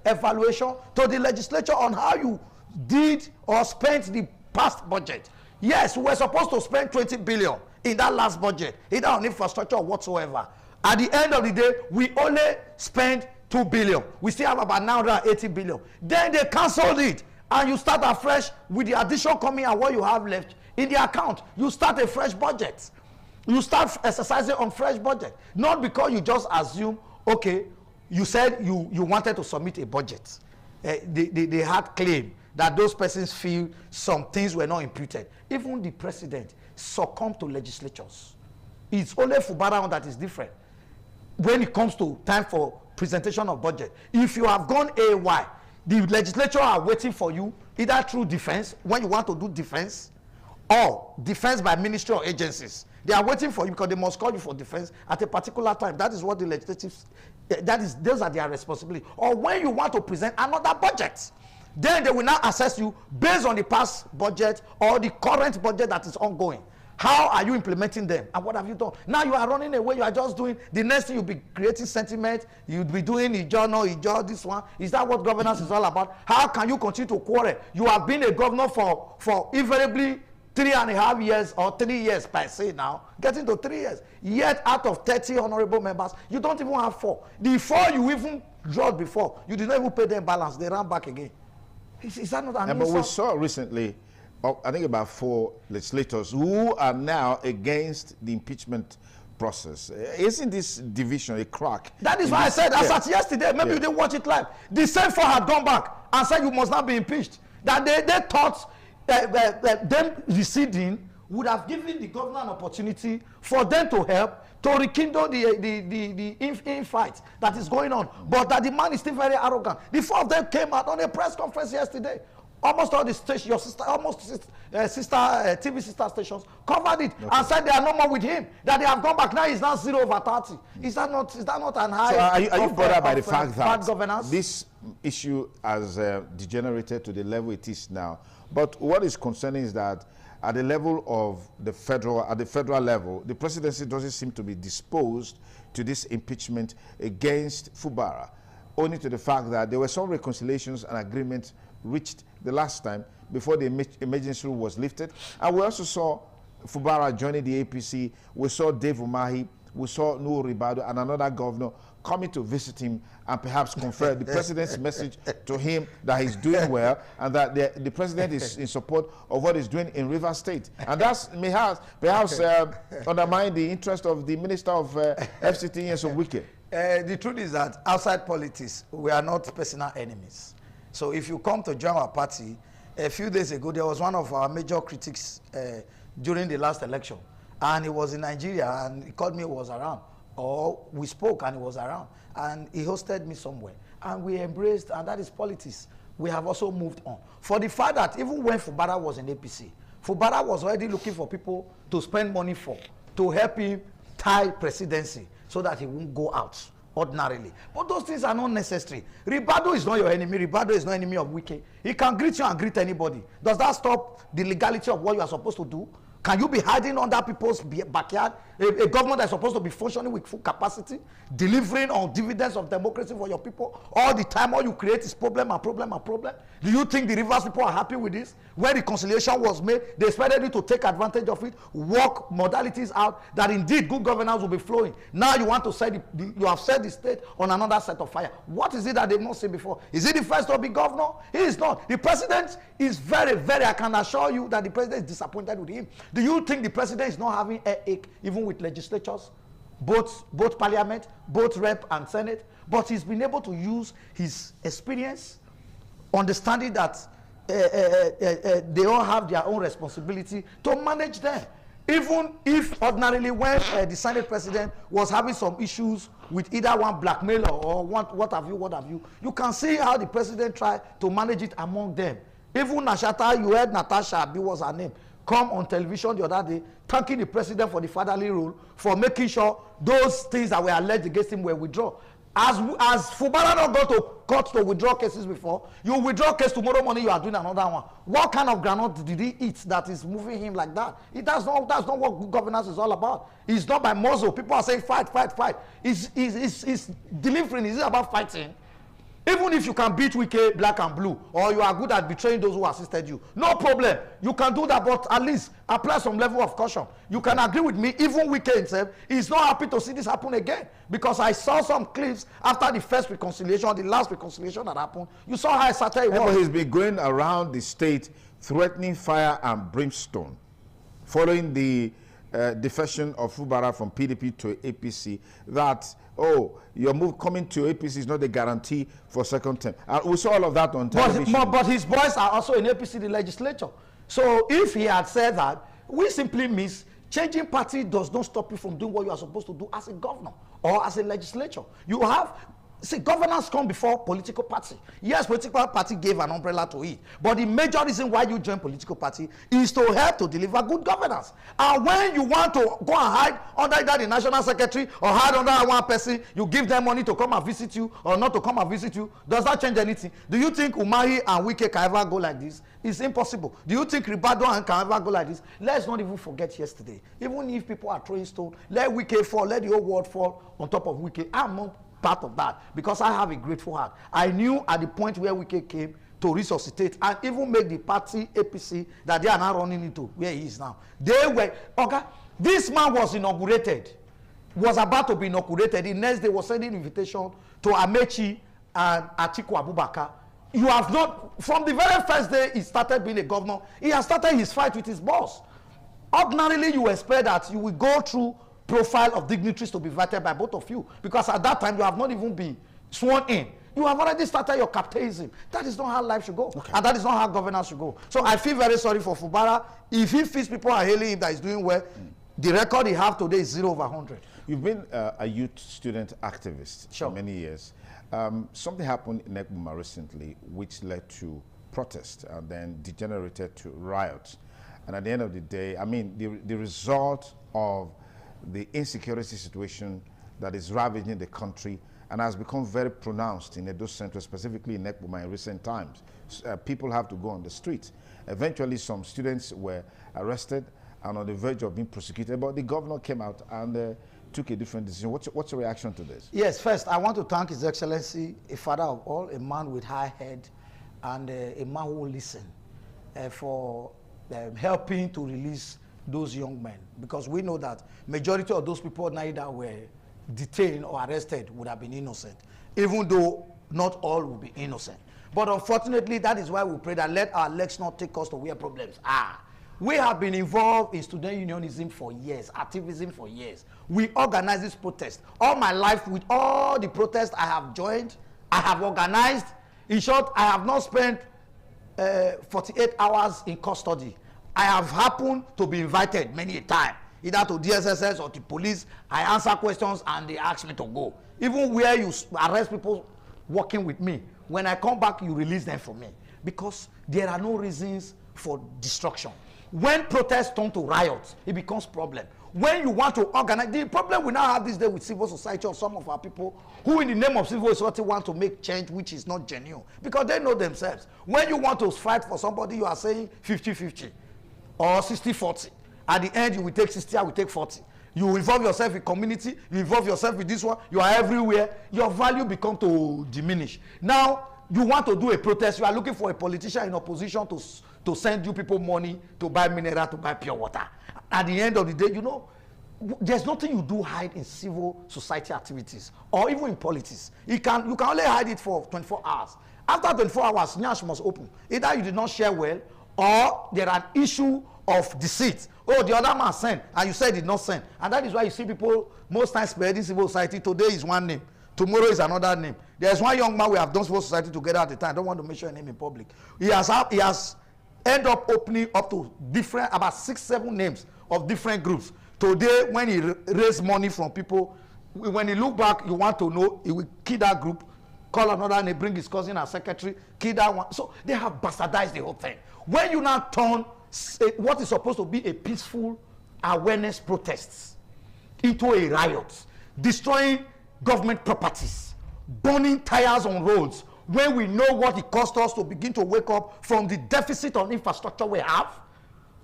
evaluation to the legislature on how you did or spent the past budget. Yes, we were supposed to spend 20 billion in that last budget, either on infrastructure or whatsoever. At the end of the day, we only spent 2 billion. We still have about 980 billion. Then they cancelled it, and you start afresh with the addition coming and what you have left in the account. You start a fresh budget. You start exercising on fresh budget. Not because you just assume, okay, you said you wanted to submit a budget. They had claim that those persons feel some things were not imputed. Even the president succumbed to legislatures. It's only Fubara that is different. When it comes to time for presentation of budget, if you have gone AY, the legislature are waiting for you either through defense when you want to do defense, or defense by ministry or agencies. They are waiting for you because they must call you for defense at a particular time. That is what the legislatives, those are their responsibility. Or when you want to present another budget, then they will now assess you based on the past budget or the current budget that is ongoing. How are you implementing them? And what have you done? Now you are running away. You are just doing the next thing. You'll be creating sentiment. You'll be doing Ijo, this one. Is that what governance is all about? How can you continue to quarrel? You have been a governor for invariably 3.5 years or 3 years per se now, getting to 3 years. Yet out of 30 honorable members, you don't even have 4. The 4 you even drawed before, you did not even pay them balance. They ran back again. Is that not an insult? But we saw recently, I think about 4 legislators who are now against the impeachment process. Isn't this division a crack? That is why I said, as at yesterday, maybe you didn't watch it live, the same 4 had gone back and said you must not be impeached. That they thought them receding would have given the governor an opportunity for them to help to rekindle the infight that is going on. But that the man is still very arrogant. The 4 of them came out on a press conference yesterday. Almost all the stations, your sister, TV sister stations covered it and said they are no more with him. That they have gone back now. Is now 0/30. Is that not an high? So are you bothered by the fact that governance? This issue has degenerated to the level it is now? But what is concerning is that at the level of the federal level, the presidency doesn't seem to be disposed to this impeachment against Fubara, only to the fact that there were some reconciliations and agreements reached the last time before the emergency rule was lifted. And we also saw Fubara joining the APC. We saw Dave Umahi. We saw Nuhu Ribadu and another governor coming to visit him and perhaps confer the president's message to him that he's doing well and that the president is in support of what he's doing in Rivers State. And that's perhaps undermine the interest of the Minister of FCT and so Wike. The truth is that outside politics, we are not personal enemies. So if you come to join our party, a few days ago, there was one of our major critics during the last election. And he was in Nigeria, and he called me, he was around. Or we spoke, and he was around. And he hosted me somewhere. And we embraced, and that is politics. We have also moved on. For the fact that even when Fubara was in APC, Fubara was already looking for people to spend money for, to help him tie presidency, so that he won't go out ordinarily. But those things are not necessary. Ribadu is not your enemy. Ribadu is not enemy of Wike. He can greet you and greet anybody. Does that stop the legality of what you are supposed to do? Can you be hiding under people's backyard? A government that is supposed to be functioning with full capacity, delivering on dividends of democracy for your people all the time. All you create is problem and problem and problem. Do you think the Rivers people are happy with this? When reconciliation was made, they expected you to take advantage of it, work modalities out, that indeed good governance will be flowing. Now you want to set you have set the state on another set of fire. What is it that they've not seen before? Is it the first to be governor? He is not. The president is very, very, I can assure you that the president is disappointed with him. Do you think the president is not having a ache even with legislatures, both parliament, both rep and senate? But he's been able to use his experience, understanding that they all have their own responsibility to manage them. Even if ordinarily when the Senate president was having some issues with either one blackmailer or what have you, you can see how the president tried to manage it among them. Even Nashata, you heard Natasha Abi was her name, come on television the other day thanking the president for the fatherly rule, for making sure those things that were alleged against him were withdrawn. As Fubara not go to court to withdraw cases before, you withdraw case tomorrow morning, you are doing another one. What kind of groundnut did he eat that is moving him like that? That's not what good governance is all about. It's not by muzzle. People are saying fight, fight, fight. It's delivering. Is it about fighting? Even if you can beat Wike black and blue, or you are good at betraying those who assisted you, no problem. You can do that, but at least apply some level of caution. You can agree with me, even Wike himself is not happy to see this happen again. Because I saw some clips after the first reconciliation, the last reconciliation that happened. You saw how excited he was. But he's been going around the state threatening fire and brimstone, following the defection of Fubara from PDP to APC, that, oh, your move coming to APC is not a guarantee for second term. We saw all of that on television. But his boys are also in APC, the legislature. So if he had said that, we simply miss changing party does not stop you from doing what you are supposed to do as a governor or as a legislature. You have... See, governance come before political party. Yes, political party gave an umbrella to it. But the major reason why you join political party is to help to deliver good governance. And when you want to go and hide under either the national secretary or hide under one person, you give them money to come and visit you or not to come and visit you, does that change anything? Do you think Umahi and Wike can ever go like this? It's impossible. Do you think Ribadu can ever go like this? Let's not even forget yesterday. Even if people are throwing stone, let Wike fall, let the whole world fall on top of Wike. I'm not part of that because I have a grateful heart. I knew at the point where Wike came to resuscitate and even make the party APC that they are now running into where he is now. They were, okay, this man was inaugurated, was about to be inaugurated. The next day was sending invitation to Amechi and Atiku Abubakar. You have not, from the very first day he started being a governor, he has started his fight with his boss. Ordinarily, you expect that you will go through profile of dignitaries to be vetted by both of you, because at that time you have not even been sworn in. You have already started your capitalism. That is not how life should go, and that is not how governance should go. So I feel very sorry for Fubara. If he feels people are hailing him that he's doing well, the record he have today is 0/100. You've been a youth student activist for many years. Something happened in Ekbuma recently which led to protest and then degenerated to riots. And at the end of the day, I mean, the result of the insecurity situation that is ravaging the country and has become very pronounced in Edo Central, specifically in Ekbuma in recent times. People have to go on the streets. Eventually, some students were arrested and on the verge of being prosecuted, but the governor came out and took a different decision. What's your reaction to this? Yes, first, I want to thank His Excellency, a father of all, a man with high head, and a man who will listen. for helping to release those young men, because we know that majority of those people that were detained or arrested would have been innocent, even though not all will be innocent. But unfortunately, that is why we pray that let our legs not take us to where problems are. We have been involved in student unionism for years, activism for years. We organize this protest. All my life, with all the protests I have joined, I have organized. In short, I have not spent 48 hours in custody. I have happened to be invited many a time, either to DSSS or to police. I answer questions and they ask me to go. Even where you arrest people working with me, when I come back, you release them for me, because there are no reasons for destruction. When protests turn to riots, it becomes problem. When you want to organize, the problem we now have this day with civil society or some of our people who in the name of civil society want to make change which is not genuine, because they know themselves. When you want to fight for somebody, you are saying 50-50 or 60-40. At the end, you will take 60, I will take 40. You involve yourself in community, you involve yourself with this one, you are everywhere, your value becomes to diminish. Now, you want to do a protest, you are looking for a politician in opposition to send you people money to buy mineral, to buy pure water. At the end of the day, you know, there's nothing you do hide in civil society activities or even in politics. You can only hide it for 24 hours. After 24 hours, Nyash must open. Either you did not share well, or there are an issue of deceit. Oh, the other man sent, and you said did not send. And that is why you see people most times spreading civil society. Today is one name, tomorrow is another name. There's one young man we have done civil society together at the time. I don't want to mention a name in public. He has ended up opening up to different, about 6-7 names of different groups. Today, when he raised money from people, when he look back, you want to know, he will kill that group, call another name, bring his cousin as secretary, kill that one. So they have bastardized the whole thing. When you now turn what is supposed to be a peaceful awareness protests into a riot, destroying government properties, burning tires on roads, when we know what it cost us to begin to wake up from the deficit on infrastructure we have.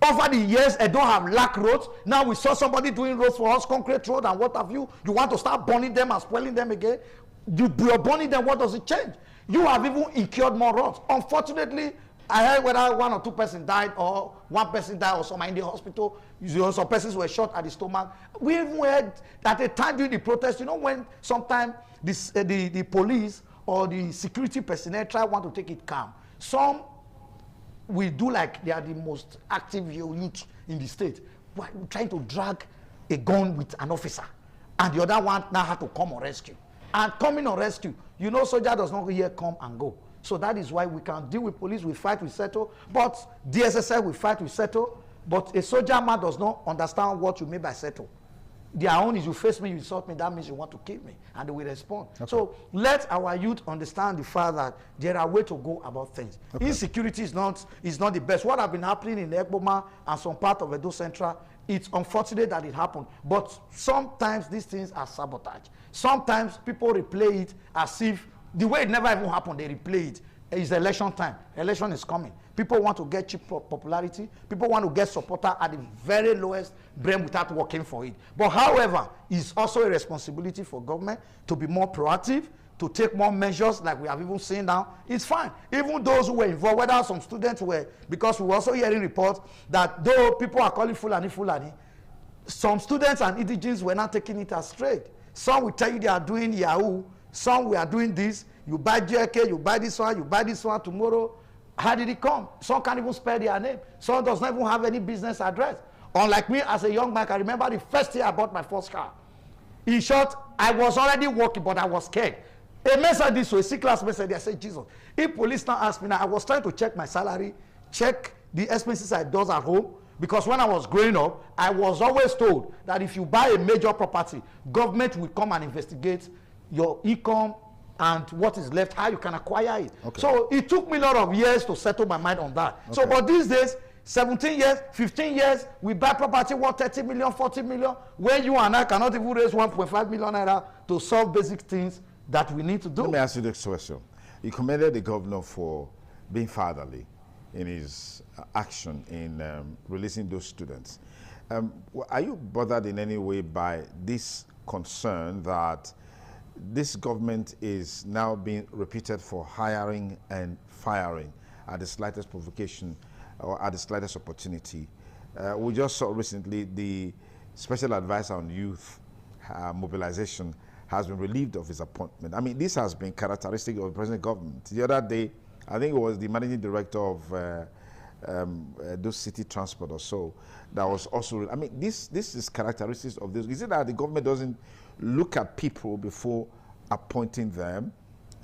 Over the years, I don't have lack roads. Now we saw somebody doing roads for us, concrete road and what have you. You want to start burning them and spoiling them again? You're burning them, what does it change? You have even incurred more roads. Unfortunately, I heard whether 1 or 2 persons died or 1 person died or somebody in the hospital. Some persons were shot at the stomach. We even heard at a time during the protest, you know, when sometimes the police or the security personnel want to take it calm. Some will do like they are the most active youth in the state, trying to drag a gun with an officer. And the other one now had to come on rescue. And coming on rescue, you know, soldier does not here come and go. So that is why we can deal with police, we fight, we settle. But DSSS, we fight, we settle. But a soldier man does not understand what you mean by settle. Their own is you face me, you insult me, that means you want to kill me. And they will respond. Okay. So let our youth understand the fact that there are ways to go about things. Okay. Insecurity is not the best. What has been happening in Egboma and some part of Edo Central, it's unfortunate that it happened. But sometimes these things are sabotage. Sometimes people replay it as if the way it never even happened, they replay it. It's election time. Election is coming. People want to get cheap popularity. People want to get supporter at the very lowest brain without working for it. But however, it's also a responsibility for government to be more proactive, to take more measures like we have even seen now. It's fine. Even those who were involved, whether some students were, because we were also hearing reports that though people are calling Fulani, some students and indigenes were not taking it as straight. Some will tell you they are doing Yahoo. Some we are doing this. You buy JK, you buy this one tomorrow. How did it come? Some can't even spell their name. Some does not even have any business address. Unlike me, as a young man, I remember the first year I bought my first car. In short, I was already working, but I was scared. A message this way, C-class message, I said, Jesus. If police now ask me now, I was trying to check my salary, check the expenses I do at home, because when I was growing up, I was always told that if you buy a major property, government will come and investigate your income and what is left, how you can acquire it. Okay. So it took me a lot of years to settle my mind on that. Okay. So, but these days, 17 years, 15 years, we buy property worth 30 million, 40 million, where you and I cannot even raise 1.5 million naira to solve basic things that we need to do. Let me ask you this question. You commended the governor for being fatherly in his action in releasing those students. Are you bothered in any way by this concern that this government is now being repeated for hiring and firing at the slightest provocation or at the slightest opportunity. We just saw recently the Special Advisor on Youth Mobilization has been relieved of his appointment. I mean, this has been characteristic of the present government. The other day, I think it was the Managing Director of those city transport or so that was also, I mean, this is characteristics of this. Is it that the government doesn't look at people before appointing them?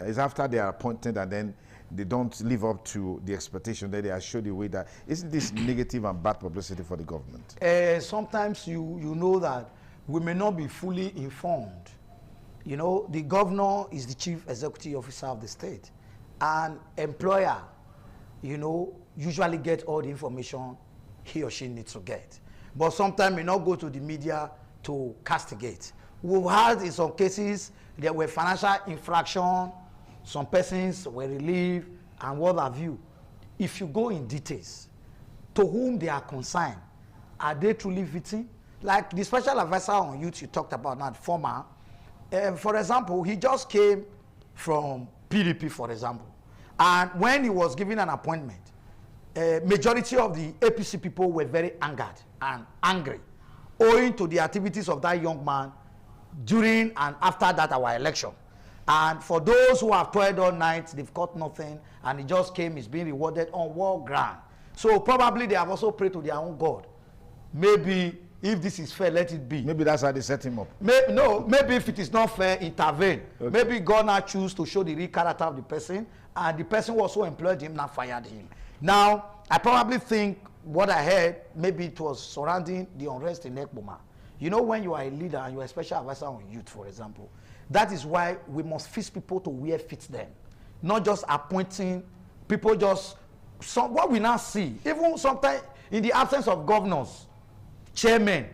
It's after they are appointed and then they don't live up to the expectation that they are showed the way that, isn't this negative and bad publicity for the government? Sometimes you know that we may not be fully informed. You know, the governor is the chief executive officer of the state. An employer, you know, usually get all the information he or she needs to get. But sometimes may not go to the media to castigate. We've had in some cases there were financial infraction, some persons were relieved, and what have you. If you go in details, to whom they are concerned, are they truly victim? Like the Special Advisor on Youth you talked about now, former, for example, he just came from PDP, for example. And when he was given an appointment, majority of the APC people were very angered and angry, owing to the activities of that young man during and after that our election. And for those who have toiled all night, they've got nothing, and he just came, he's being rewarded on war ground. So probably they have also prayed to their own God. Maybe if this is fair, let it be. Maybe that's how they set him up. Maybe if it is not fair, intervene. Okay. Maybe God now choose to show the real character of the person, and the person who also employed him now fired him. Now, I probably think what I heard, maybe it was surrounding the unrest in Ekboma. You know, when you are a leader and you are a special advisor on youth, for example, that is why we must fix people to where fits them. Not just appointing people just... what we now see, even sometimes in the absence of governors, chairmen,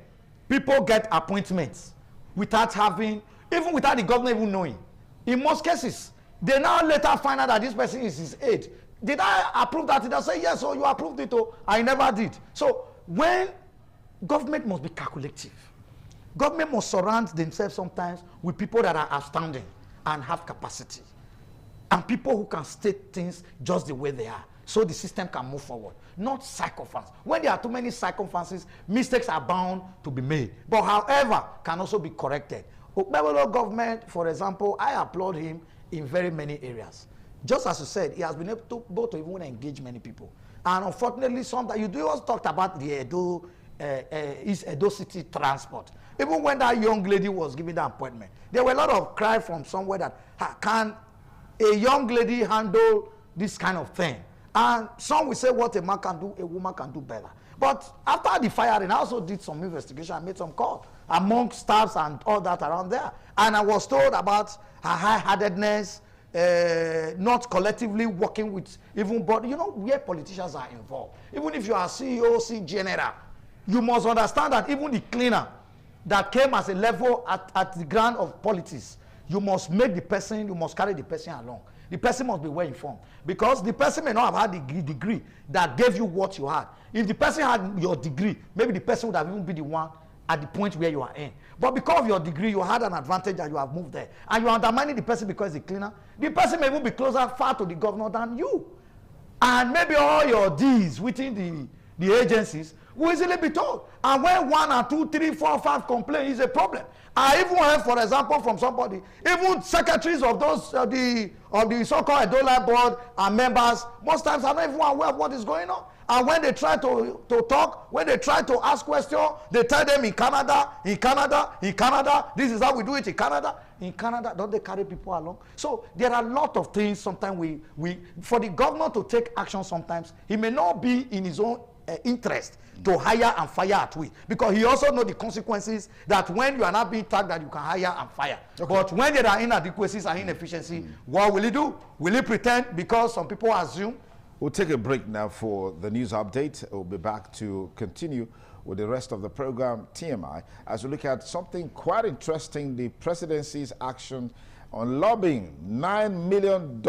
people get appointments without having, even without the governor even knowing. In most cases, they now later find out that this person is his aide. Did I approve that? Did I say yes, or you approved it, or I never did? So when government must be calculative, government must surround themselves sometimes with people that are outstanding and have capacity, and people who can state things just the way they are, so the system can move forward. Not sycophants. When there are too many sycophants, mistakes are bound to be made. But however, can also be corrected. Okpebholo government, for example, I applaud him in very many areas. Just as you said, he has been able to even engage many people. And unfortunately, you also talked about the Edo City transport. Even when that young lady was given the appointment, there were a lot of cry from somewhere that, can a young lady handle this kind of thing? And some will say what a man can do, a woman can do better. But after the firing, I also did some investigation. I made some calls among staffs and all that around there. And I was told about her high-heartedness, not collectively working with even body. You know, where politicians are involved. Even if you are CEO, general, you must understand that even the cleaner that came as a level at the ground of politics, you must make the person, you must carry the person along. The person must be well informed, because the person may not have had the degree that gave you what you had. If the person had your degree, maybe the person would have even been the one at the point where you are in. But because of your degree, you had an advantage and you have moved there. And you are undermining the person because he's a cleaner. The person may even be closer far to the governor than you. And maybe all your deeds within the agencies will easily be told. And when 1 or 2, 3, 4, 5 complain is a problem. I even heard, for example, from somebody, even secretaries of those of the so-called Edola board and members, most times are not even aware of what is going on. And when they try to talk, when they try to ask questions, they tell them in Canada, this is how we do it in Canada. In Canada, don't they carry people along? So there are a lot of things sometimes we for the governor to take action sometimes, he may not be in his own interest to hire and fire at will, because he also knows the consequences that when you are not being tagged that you can hire and fire. Okay. But when there are inadequacies and inefficiency, what will he do? Will he pretend because some people assume? We'll take a break now for the news update. We'll be back to continue with the rest of the program, TMI, as we look at something quite interesting, the presidency's action on lobbying. $9 million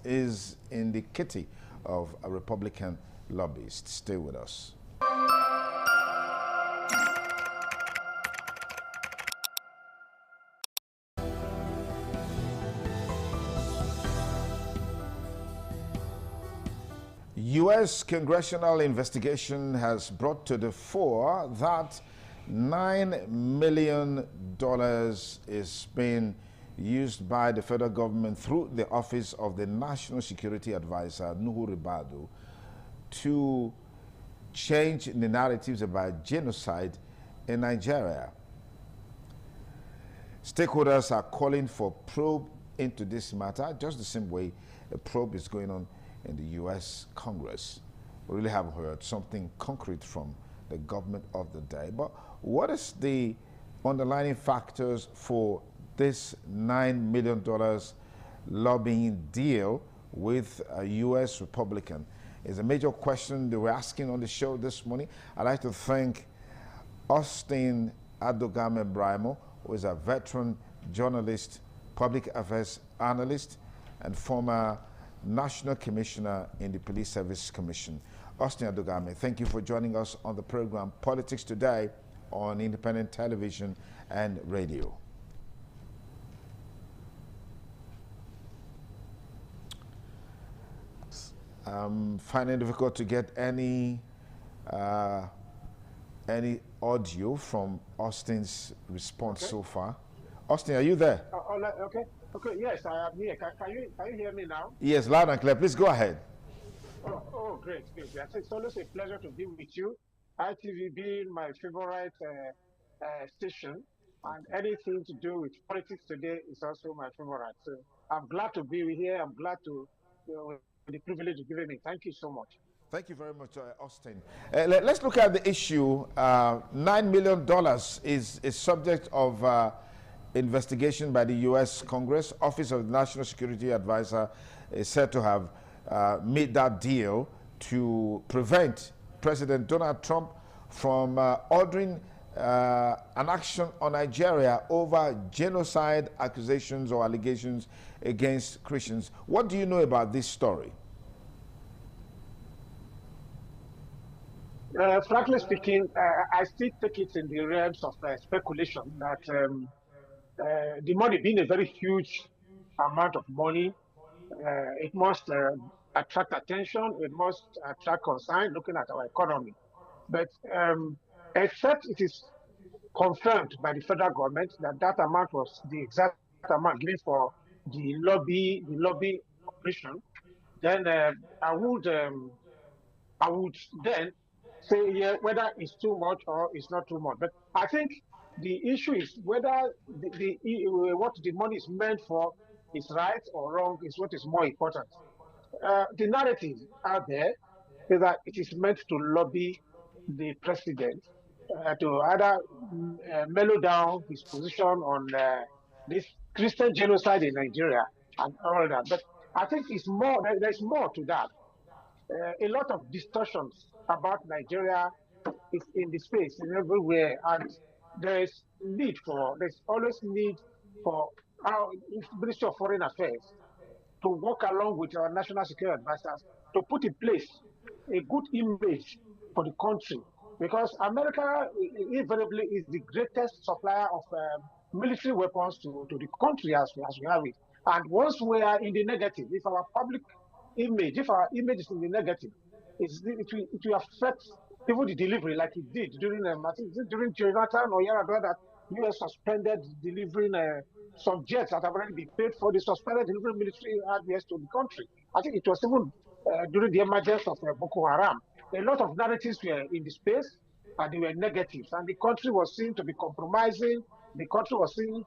is in the kitty of a Republican lobbyists. Stay with us. U.S. congressional investigation has brought to the fore that $9 million is being used by the federal government through the Office of the National Security Advisor, Nuhu Ribadu, to change the narratives about genocide in Nigeria. Stakeholders are calling for probe into this matter, just the same way a probe is going on in the U.S. Congress. We really haven't heard something concrete from the government of the day. But what is the underlying factors for this $9 million lobbying deal with a U.S. Republican? Is a major question that we're asking on the show this morning. I'd like to thank Austin Adogame Brimo, who is a veteran journalist, public affairs analyst, and former National Commissioner in the Police Service Commission. Austin Adogame, thank you for joining us on the program Politics Today on Independent Television and Radio. Finding it difficult to get any audio from Austin's response so far. Austin, are you there? Okay. Yes, I am here. Can you hear me now? Yes, loud and clear. Please go ahead. Oh, great. It's always a pleasure to be with you. ITV being my favorite station, and anything to do with politics today is also my favorite. So I'm glad to be here. I'm glad to the privilege of giving me. Thank you so much. Thank you very much, Austin. Let's look at the issue. $9 million is subject of investigation by the U.S. Congress. Office of the National Security Advisor is said to have made that deal to prevent President Donald Trump from ordering an action on Nigeria over genocide accusations or allegations against Christians. What do you know about this story? Frankly speaking, I still take it in the realms of speculation that the money being a very huge amount of money, it must attract attention, it must attract concern looking at our economy. But except it is confirmed by the federal government that that amount was the exact amount given for the lobby operation, then I would then say whether it's too much or it's not too much. But I think the issue is whether what the money is meant for is right or wrong is what is more important. The narrative out there is that it is meant to lobby the president to either mellow down his position on this Christian genocide in Nigeria and all that. But I think it's more. There's more to that. A lot of discussions about Nigeria is in the space and everywhere, and there's always need for our Ministry of Foreign Affairs to work along with our national security advisors to put in place a good image for the country, because America invariably is the greatest supplier of military weapons to the country as we have it. And once we are in the negative, if our public image, if our image is in the negative, it will affect even the delivery, like it did during during Jonathan or Yar'Adua, that U.S. suspended delivering some jets that have already been paid for. They suspended delivering military hardware to the country. I think it was even during the emergence of Boko Haram. A lot of narratives were in the space, and they were negatives, and the country was seen to be compromising. The country was seen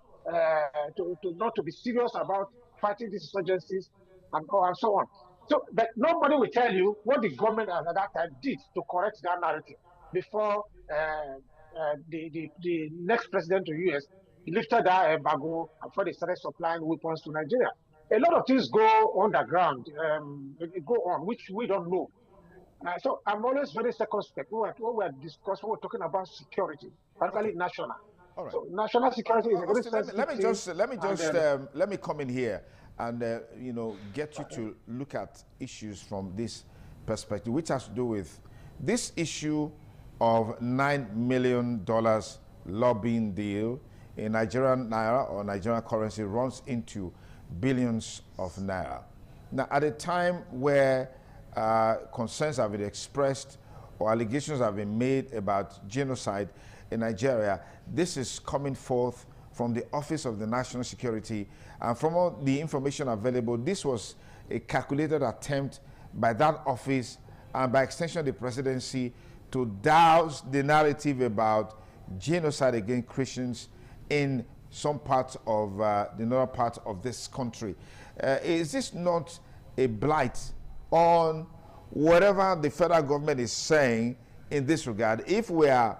to not to be serious about fighting these insurgencies and so on. So, but nobody will tell you what the government at that time did to correct that narrative before the next president of the U.S. lifted that embargo and before they started supplying weapons to Nigeria. A lot of things go underground, go on, which we don't know. So I'm always very circumspect when we're discussing, we're talking about security, particularly national. All right. So national security is a very sensitive thing. Let me come in here and get you to look at issues from this perspective, which has to do with this issue of $9 million lobbying deal in Nigerian naira or Nigerian currency runs into billions of naira. Now, at a time where concerns have been expressed or allegations have been made about genocide in Nigeria. This is coming forth from the Office of the National Security, and from all the information available, this was a calculated attempt by that office and by extension the presidency to douse the narrative about genocide against Christians in some parts of the northern part of this country. Is this not a blight on whatever the federal government is saying in this regard? If we are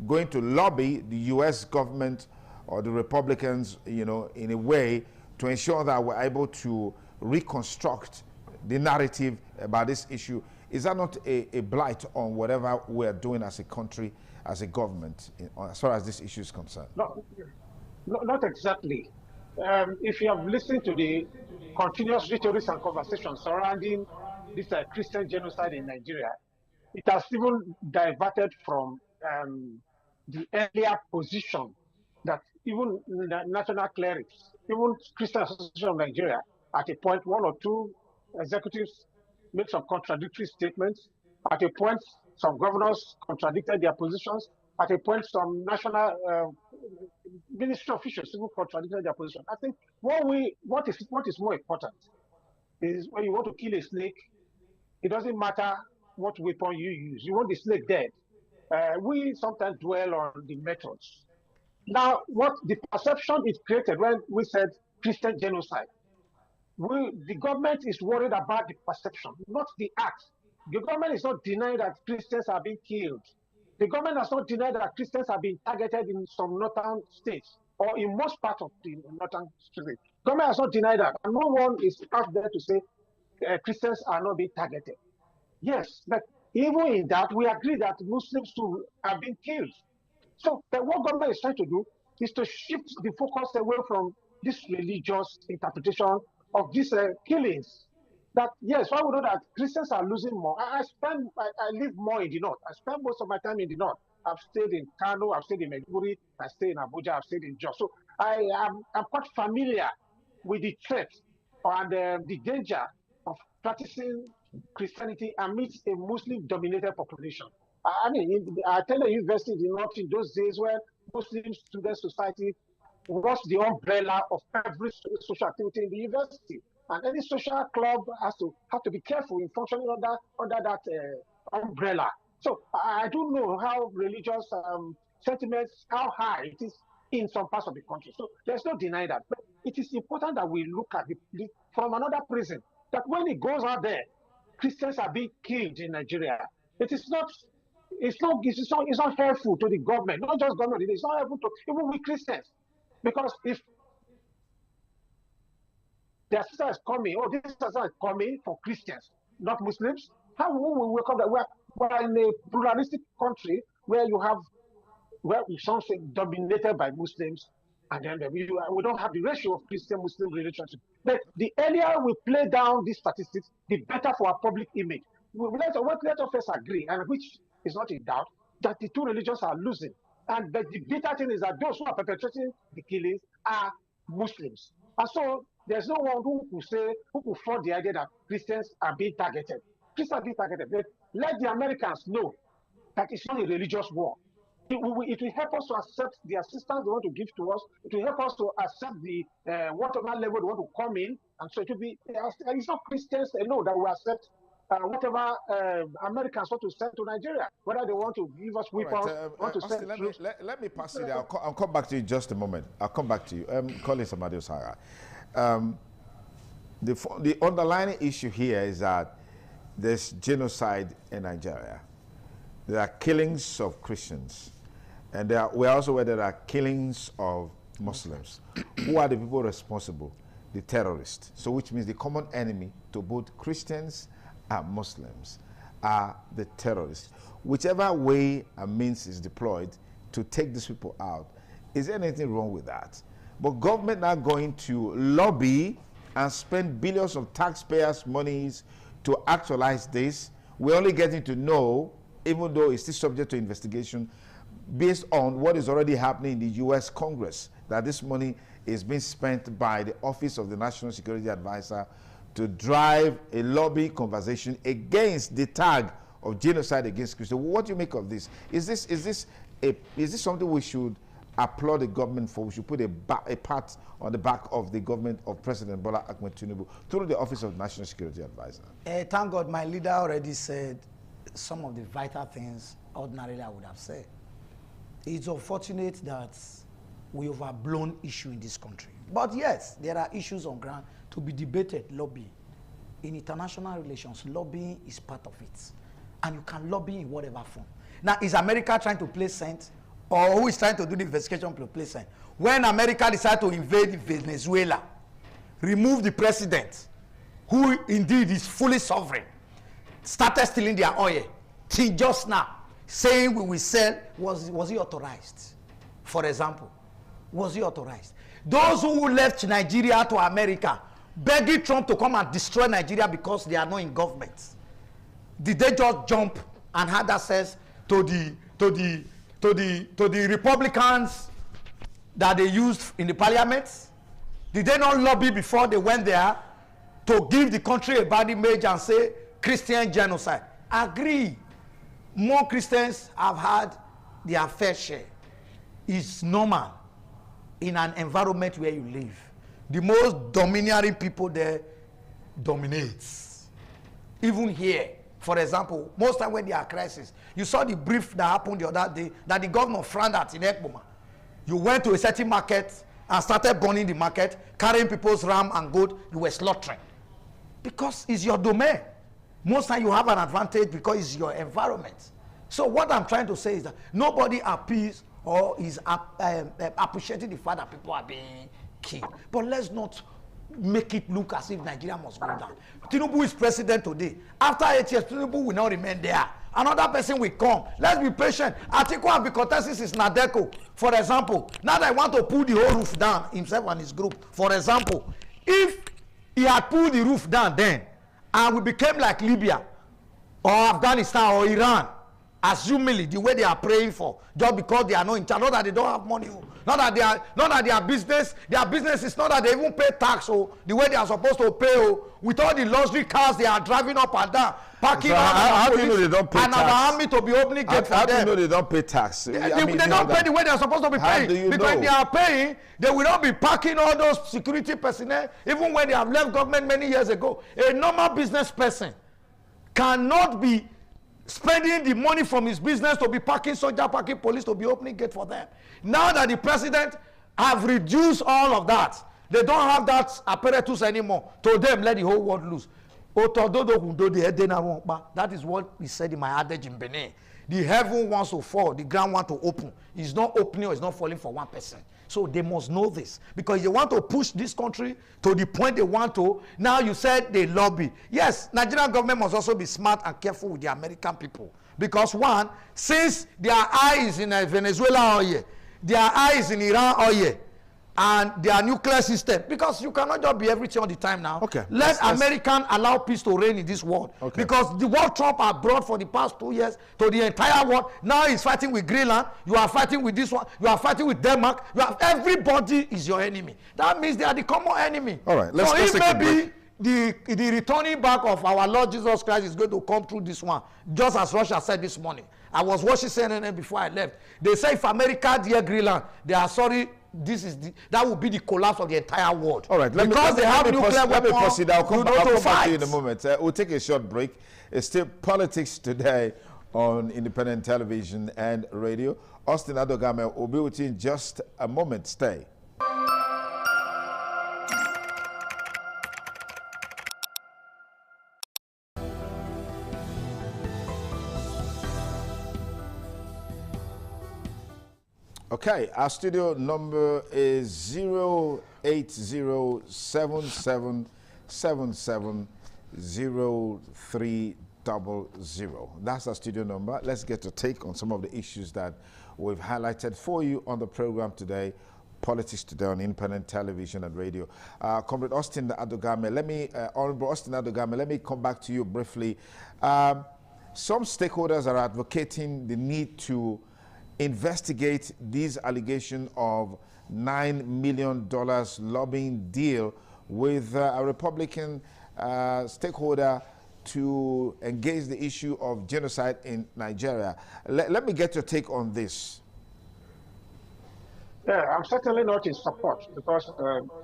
going to lobby the U.S. government or the Republicans, you know, in a way to ensure that we're able to reconstruct the narrative about this issue, is that not a blight on whatever we're doing as a country, as a government, as far as this issue is concerned? No, not exactly. If you have listened to the continuous rhetoric and conversations surrounding this Christian genocide in Nigeria, it has even diverted from the earlier position that even the national clerics, even Christian Association of Nigeria, at a point, one or two executives made some contradictory statements. At a point, some governors contradicted their positions. At a point, some national ministry officials even contradicted their position. I think what is more important is when you want to kill a snake, it doesn't matter what weapon you use. You want the snake dead. We sometimes dwell on the methods. Now, what the perception is created when we said Christian genocide, the government is worried about the perception, not the act. The government is not denying that Christians are being killed. The government has not denied that Christians are being targeted in some northern states or in most parts of the northern states. Government has not denied that. And no one is out there to say Christians are not being targeted. Yes, but even in that, we agree that Muslims too are being killed. So what government is trying to do is to shift the focus away from this religious interpretation of these killings. That yes, why would know that Christians are losing more? I live more in the north. I spend most of my time in the north. I've stayed in Kano, I've stayed in Maiduguri, I stayed in Abuja, I've stayed in Jos. So I'm quite familiar with the threat and the danger of practicing Christianity amidst a Muslim-dominated population. I mean, I attended a university in the north in those days where Muslim student society was the umbrella of every social activity in the university. And any social club has to be careful in functioning under that umbrella. So I don't know how religious sentiments, how high it is in some parts of the country. So there's no denying that. But it is important that we look at it from another prism. That when it goes out there, Christians are being killed in Nigeria. It's not helpful to the government, not just government. It's not helpful to even we Christians, because if their sister is coming, this sister is coming for Christians, not Muslims, how will we welcome that? We're in a pluralistic country where some say dominated by Muslims, and then we don't have the ratio of Christian-Muslim relationship. But the earlier we play down these statistics, the better for our public image. Let us agree, and which is not in doubt, that the two religions are losing. And the bitter thing is that those who are perpetrating the killings are Muslims. And so there's no one who could afford the idea that Christians are being targeted. Christians are being targeted. But let the Americans know that it's not a religious war. It will help us to accept the assistance they want to give to us. It will help us to accept the whatever level they want to come in. And so it will be, it's not Christians alone that will accept whatever Americans want to send to Nigeria, whether they want to give us weapons, want to send troops. Let me pass it there. I'll come back to you in just a moment. I'll come back to you. Colin Samadi Osaga. The underlying issue here is that there's genocide in Nigeria. There are killings of Christians, and we're also aware there are killings of Muslims. Who are the people responsible? The terrorists. So which means the common enemy to both Christians and Muslims are the terrorists. Whichever way a means is deployed to take these people out, is there anything wrong with that? But government now going to lobby and spend billions of taxpayers' monies to actualize this. We're only getting to know, even though it's still subject to investigation, based on what is already happening in the U.S. Congress, that this money is being spent by the Office of the National Security Advisor to drive a lobby conversation against the tag of genocide against Christians. What do you make of this? Is this something we should applaud the government for? We should put a pat on the back of the government of President Bola Ahmed Tinubu through the Office of National Security Advisor? Thank God my leader already said some of the vital things ordinarily I would have said. It's unfortunate that we overblown issue in this country. But yes, there are issues on ground to be debated, lobbying. In international relations, lobbying is part of it. And you can lobby in whatever form. Now, is America trying to play saint? Or who is trying to do the investigation to play saint? When America decided to invade Venezuela, remove the president, who indeed is fully sovereign, started stealing their oil, till just now, saying we will sell, was he authorized? For example, was he authorized? Those who left Nigeria to America, begging Trump to come and destroy Nigeria because they are not in government. Did they just jump and had access to the Republicans that they used in the parliament? Did they not lobby before they went there to give the country a bad image and say Christian genocide? Agree. More Christians have had their fair share. It's normal in an environment where you live. The most domineering people there dominates. Even here, for example, most time when there are crises, you saw the brief that happened the other day that the governor frowned at in Ekboma. You went to a certain market and started burning the market, carrying people's ram and goat, you were slaughtering. Because it's your domain. Most time you have an advantage because it's your environment. So what I'm trying to say is that nobody appeals or is appreciating the fact that people are being killed. But let's not make it look as if Nigeria must go down. Tinubu is president today. After 8 years, Tinubu will not remain there. Another person will come. Let's be patient. Atiku and Bikotesis is Nadeko. For example, now they want to pull the whole roof down, himself and his group. For example, if he had pulled the roof down then, and we became like Libya, or Afghanistan, or Iran, assumingly the way they are praying for, just because they are not in charge, not that they don't have money, not that their business is not that they even pay tax, or the way they are supposed to pay, with all the luxury cars they are driving up and down, parking. So how do you know they don't pay and tax? our army to be opening gate for them. How do you know they don't pay tax? They don't pay the way they are supposed to be paying. Because if they are paying, they will not be parking all those security personnel, even when they have left government many years ago. A normal business person cannot be spending the money from his business to be parking soldier, parking police, to be opening gate for them. Now that the president have reduced all of that, they don't have that apparatus anymore. To them, let the whole world loose. That is what he said in my adage in Benin. The heaven wants to fall, the ground wants to open. It's not opening or it's not falling for one person. So they must know this. Because they want to push this country to the point they want to. Now you said they lobby. Yes, Nigerian government must also be smart and careful with the American people. Because one, since their eye is in Venezuela oil, their eye is in Iran oil, and their nuclear system, because you cannot just be everything all the time now. Okay. Let American allow peace to reign in this world. Okay. Because the war Trump has brought for the past 2 years to the entire world, now he's fighting with Greenland, you are fighting with this one, you are fighting with Denmark, everybody is your enemy. That means they are the common enemy. All right, let's take a break. The returning back of our Lord Jesus Christ is going to come through this one, just as Russia said this morning. I was watching CNN before I left. They say if America dear Greenland, they are sorry. That will be the collapse of the entire world. All right, let me proceed. I'll come back to you in a moment. We'll take a short break. It's still Politics Today on Independent Television and Radio. Austin Adogame will be with you in just a moment. Stay. Okay, our studio number is 08077770300. That's our studio number. Let's get a take on some of the issues that we've highlighted for you on the program today, Politics Today on Independent Television and Radio. Comrade Austin Adogame, Honorable Austin Adogame, let me come back to you briefly. Some stakeholders are advocating the need to investigate these allegations of $9 million lobbying deal with a Republican stakeholder to engage the issue of genocide in Nigeria. Let me get your take on this. Yeah, I'm certainly not in support because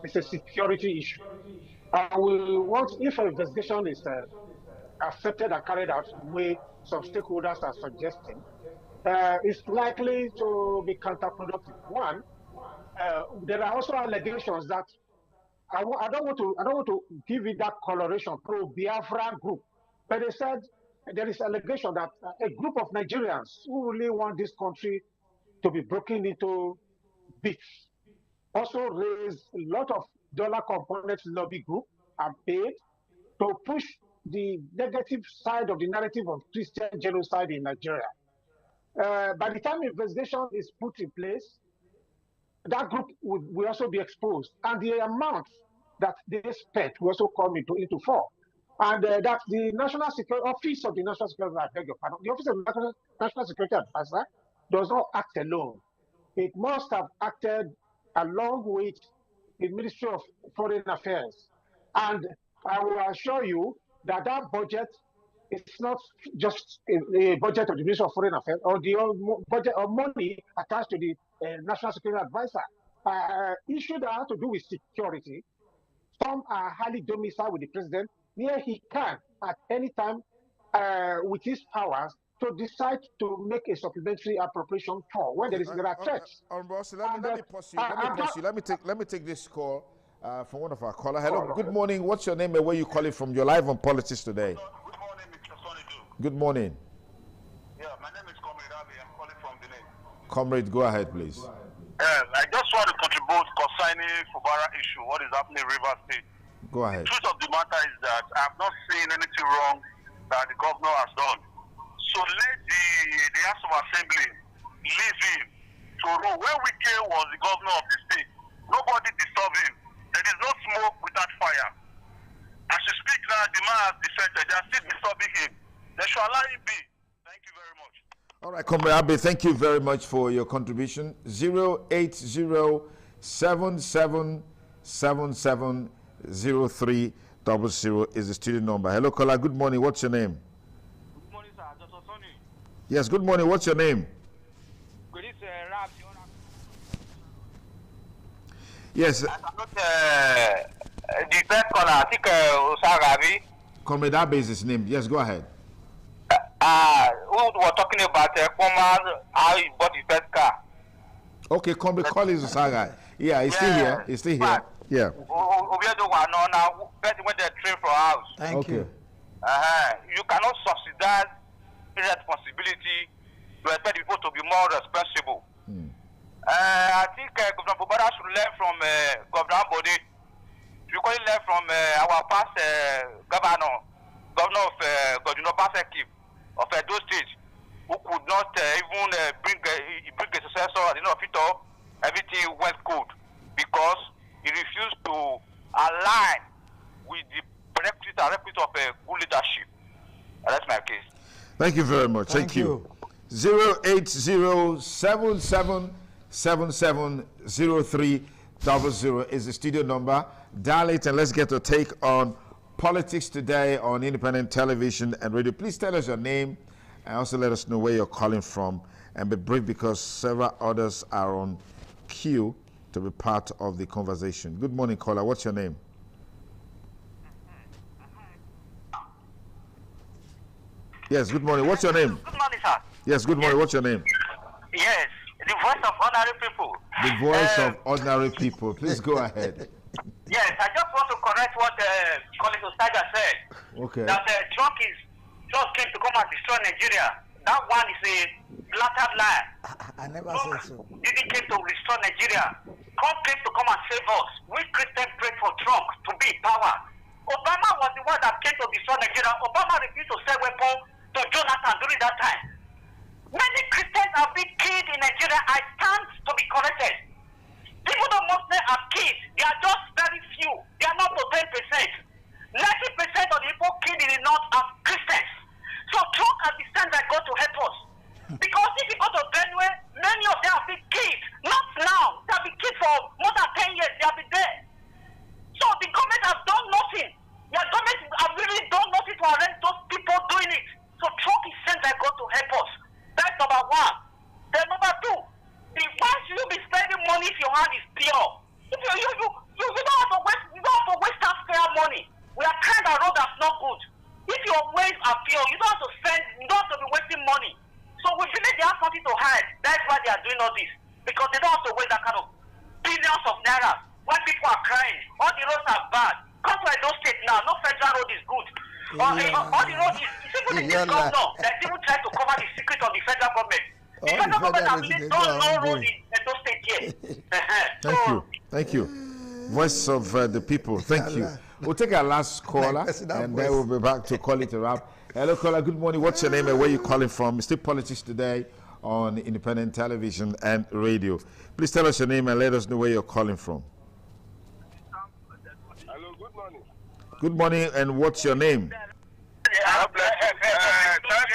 it's a security issue. I will want, if an investigation is accepted and carried out the way some stakeholders are suggesting, it's likely to be counterproductive. One, there are also allegations that I don't want to give it that coloration pro Biafra group, but they said there is allegation that a group of Nigerians who really want this country to be broken into bits also raised a lot of dollar component lobby group and paid to push the negative side of the narrative of Christian genocide in Nigeria. By the time investigation is put in place, that group will also be exposed, and the amount that they spent will also come into form. And that the National Security Office of the National Security, I beg your pardon, the Office of the National Security Advisor does not act alone. It must have acted along with the Ministry of Foreign Affairs. And I will assure you that that budget is not just a budget of the Ministry of Foreign Affairs or the budget of money attached to the National Security Advisor. Issues that have to do with security, some are highly domiciled with the president, where he can at any time with his powers to decide to make a supplementary appropriation for when there are threats. Let me pause you. Let me take this call from one of our callers. Hello, good morning. What's your name and where you calling from? You're live on Politics Today. Good morning, Mr. Sonidu. Good morning. Yeah, my name is Comrade Abi. I'm calling from Benin. Comrade, go ahead, please. I just want to contribute concerning Fubara issue, what is happening in Rivers State. Go ahead. The truth of the matter is that I have not seen anything wrong that the governor has done. So let the House of Assembly leave him to rule. When Wike was the governor of the state, nobody disturbed him. There is no smoke without fire. As you speak now, the man has defected. They are still disturbing him. They should allow him be. Thank you very much. All right, Comrade Abe, thank you very much for your contribution. 08077770300 is the studio number. Hello, caller. Good morning. What's your name? Good morning, sir. Dr. Sonny. Yes, good morning. What's your name? Good is Rab. Yes. The first caller, I think Osagabi. Comrade Abe is his name. Yes, go ahead. Who were talking about how he bought his first car. Okay, Comrade Collins Osaga. Yeah, he's still here. He's still here. Yeah. When they train for house. Thank you. You cannot subsidize irresponsibility to expect people to be more responsible. I think Governor Bobara should learn from Governor Bode. You can learn from our past governor of Godino Baseki of Edo State, who could not even bring a successor at the end of it all. Everything went good because he refused to align with the prerequisite of good leadership. That's my case. Thank you very much. Thank you. 08077770300 is the studio number. Dial it and let's get a take on Politics Today on Independent Television and Radio. Please tell us your name and also let us know where you're calling from, and be brief because several others are on queue to be part of the conversation. Good morning, caller. What's your name? Yes, good morning. What's your name? Good morning, sir. Yes, good morning. What's your name? Yes, the voice of ordinary people. The voice of ordinary people. Please go ahead. Yes, I just want to correct what Colin Osaga said. Okay. That Trump came to come and destroy Nigeria. That one is a blatant lie. I never Trump said so. didn't came to restore Nigeria. Trump came to come and save us. We Christians prayed for Trump to be in power. Obama was the one that came to destroy Nigeria. Obama refused to sell weapons to Jonathan during that time. Many Christians have been killed in Nigeria. I stand to be corrected. Even though Muslims are killed, they are just very few. They are not to 10%. 90% of the people killed in the north are Christians. So Trump has been sent by God to help us. Because if you go to Benue, many of them have been killed. Not now. They have been killed for more than 10 years. They have been there. So the government has done nothing. Their government all this because they don't have to waste that kind of billions of naira when people are crying. All the roads are bad. Come to Edo State now. No federal road is good. All the roads is even in this governor that even try to cover the secret of the federal government. The federal government actually don't know road in Edo State yet. Thank you. Voice of the people. Thank you. We'll take our last caller, and then we'll be back to call it a wrap. Hello, caller. Good morning. What's your name and where you calling from? It's still Politics Today on Independent Television and Radio. Please tell us your name and let us know where you're calling from. Hello, good morning. Good morning, and what's your name? Thank you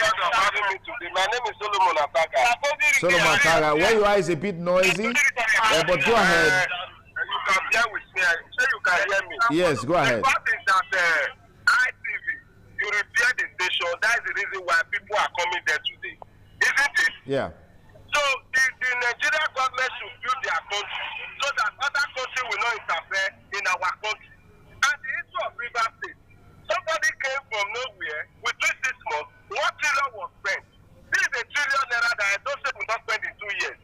for having me today. My name is Solomon Ataga. Solomon Ataga, where you are is a bit noisy, but go ahead. You can bear with me. I'm sure you can hear me. Yes, go ahead. The fact is that ITV, you repair the station. That's the reason why people are coming there today. Isn't it? Yeah. So the Nigerian government should build their country so that other countries will not interfere in our country. And the issue of River State, somebody came from nowhere within 6 months, 1 trillion was spent. This is a trillion naira that I don't say will not spend in 2 years.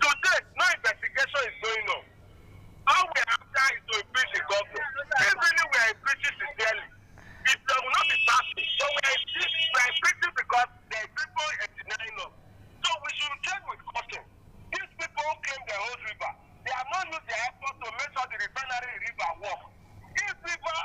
Today, no investigation is going on. All we have done is to impeach the government. If really we are impeaching sincerely, it will not be passing. So we are impeaching because there are people denying us. So we should check with caution. These people who claim the whole river, they have not used their effort to make sure the refinery river work. If river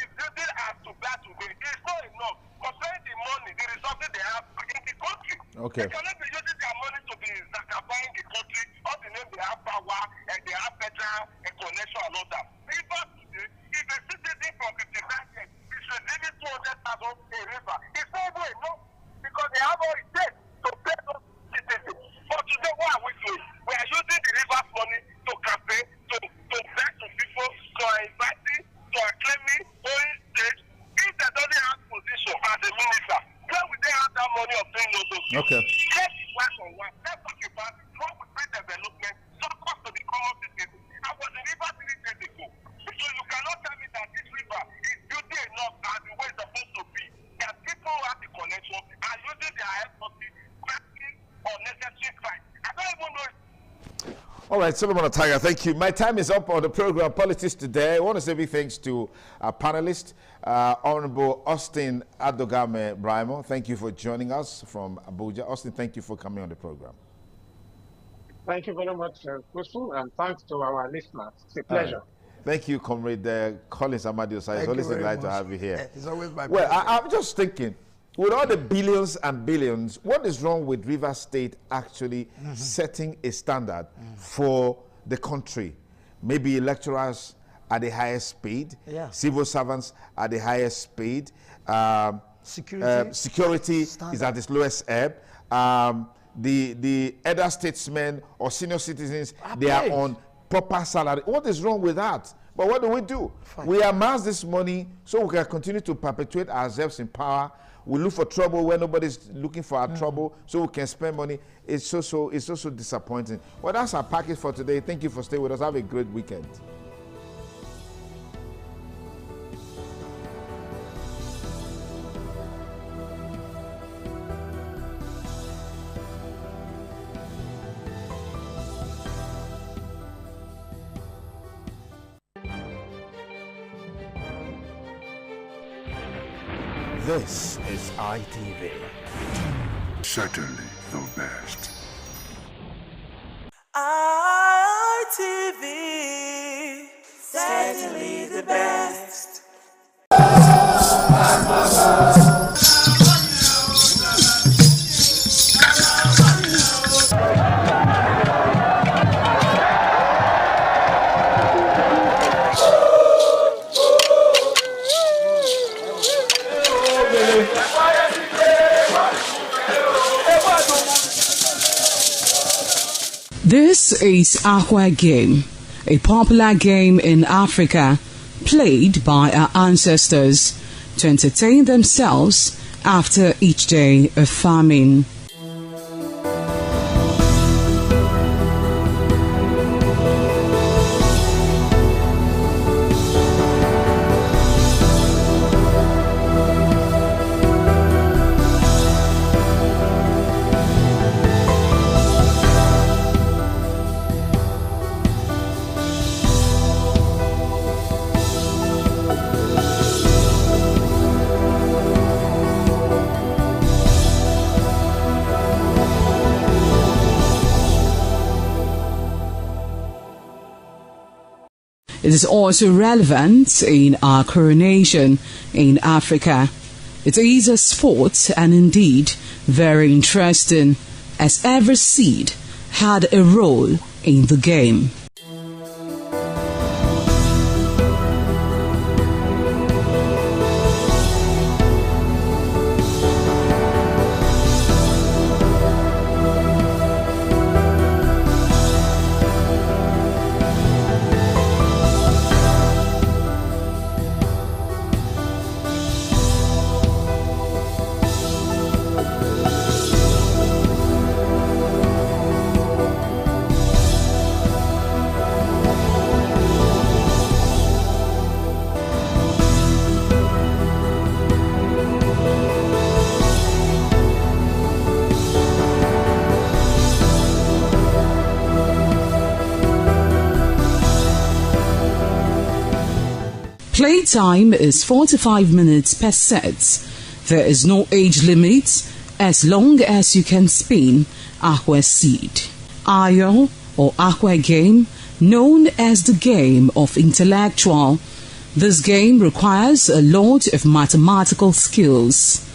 is building as to that today, it's not enough. Comparing the money, the resources they have in the country. Okay. They cannot be using their money to be buying the country. All the name they have power and they have federal connection and all that. River today, if a citizen from 55 years is receiving 200,000 a river, it's not even enough because they have all it takes to pay those citizens. But today, what are we doing? We are using the river's money to campaign, to beg to people, to inviting, to claiming, going stage. If they don't have position as a minister, where would they have that money of doing those things? Okay. Let's work on one. Let's talk about what would bring development, some cost to the common citizen. I was in River 3 days ago. So you cannot tell me that this river is beauty enough as the way it's supposed to be. That people who have the connection are using their effort to practice unnecessary crime. I don't even know. All right, Solomon Ataga, thank you. My time is up on the program Politics Today. I want to say big thanks to our panelists, Honorable Austin Adogame Brimo. Thank you for joining us from Abuja. Austin, thank you for coming on the program. Thank you very much, Kusu, and thanks to our listeners. It's a pleasure. Thank you, Comrade Collins Amadiosa. It's always glad to have you here. It's always my pleasure. pleasure. I'm just thinking, with all the billions and billions, what is wrong with River State actually setting a standard for the country? Maybe lecturers at the highest paid, civil servants at the highest paid, security is at its lowest ebb. The elder statesmen or senior citizens, they are on proper salary. What is wrong with that? But what do? We amass this money so we can continue to perpetuate ourselves in power. We look for trouble where nobody's looking for our trouble, so we can spend money. It's so disappointing. Well, that's our package for today. Thank you for staying with us. Have a great weekend. This is ITV. Certainly the best. ITV, certainly the best. This is Aqua Game, a popular game in Africa played by our ancestors to entertain themselves after each day of farming. It is also relevant in our coronation in Africa. It is a sport and indeed very interesting, as every seed had a role in the game. Playtime is 45 minutes per set. There is no age limit as long as you can spin Akwe seed. Ayo or Akwe game, known as the game of intellectual. This game requires a lot of mathematical skills.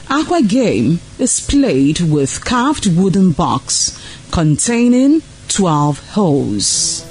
Akwe game is played with carved wooden box containing 12 holes.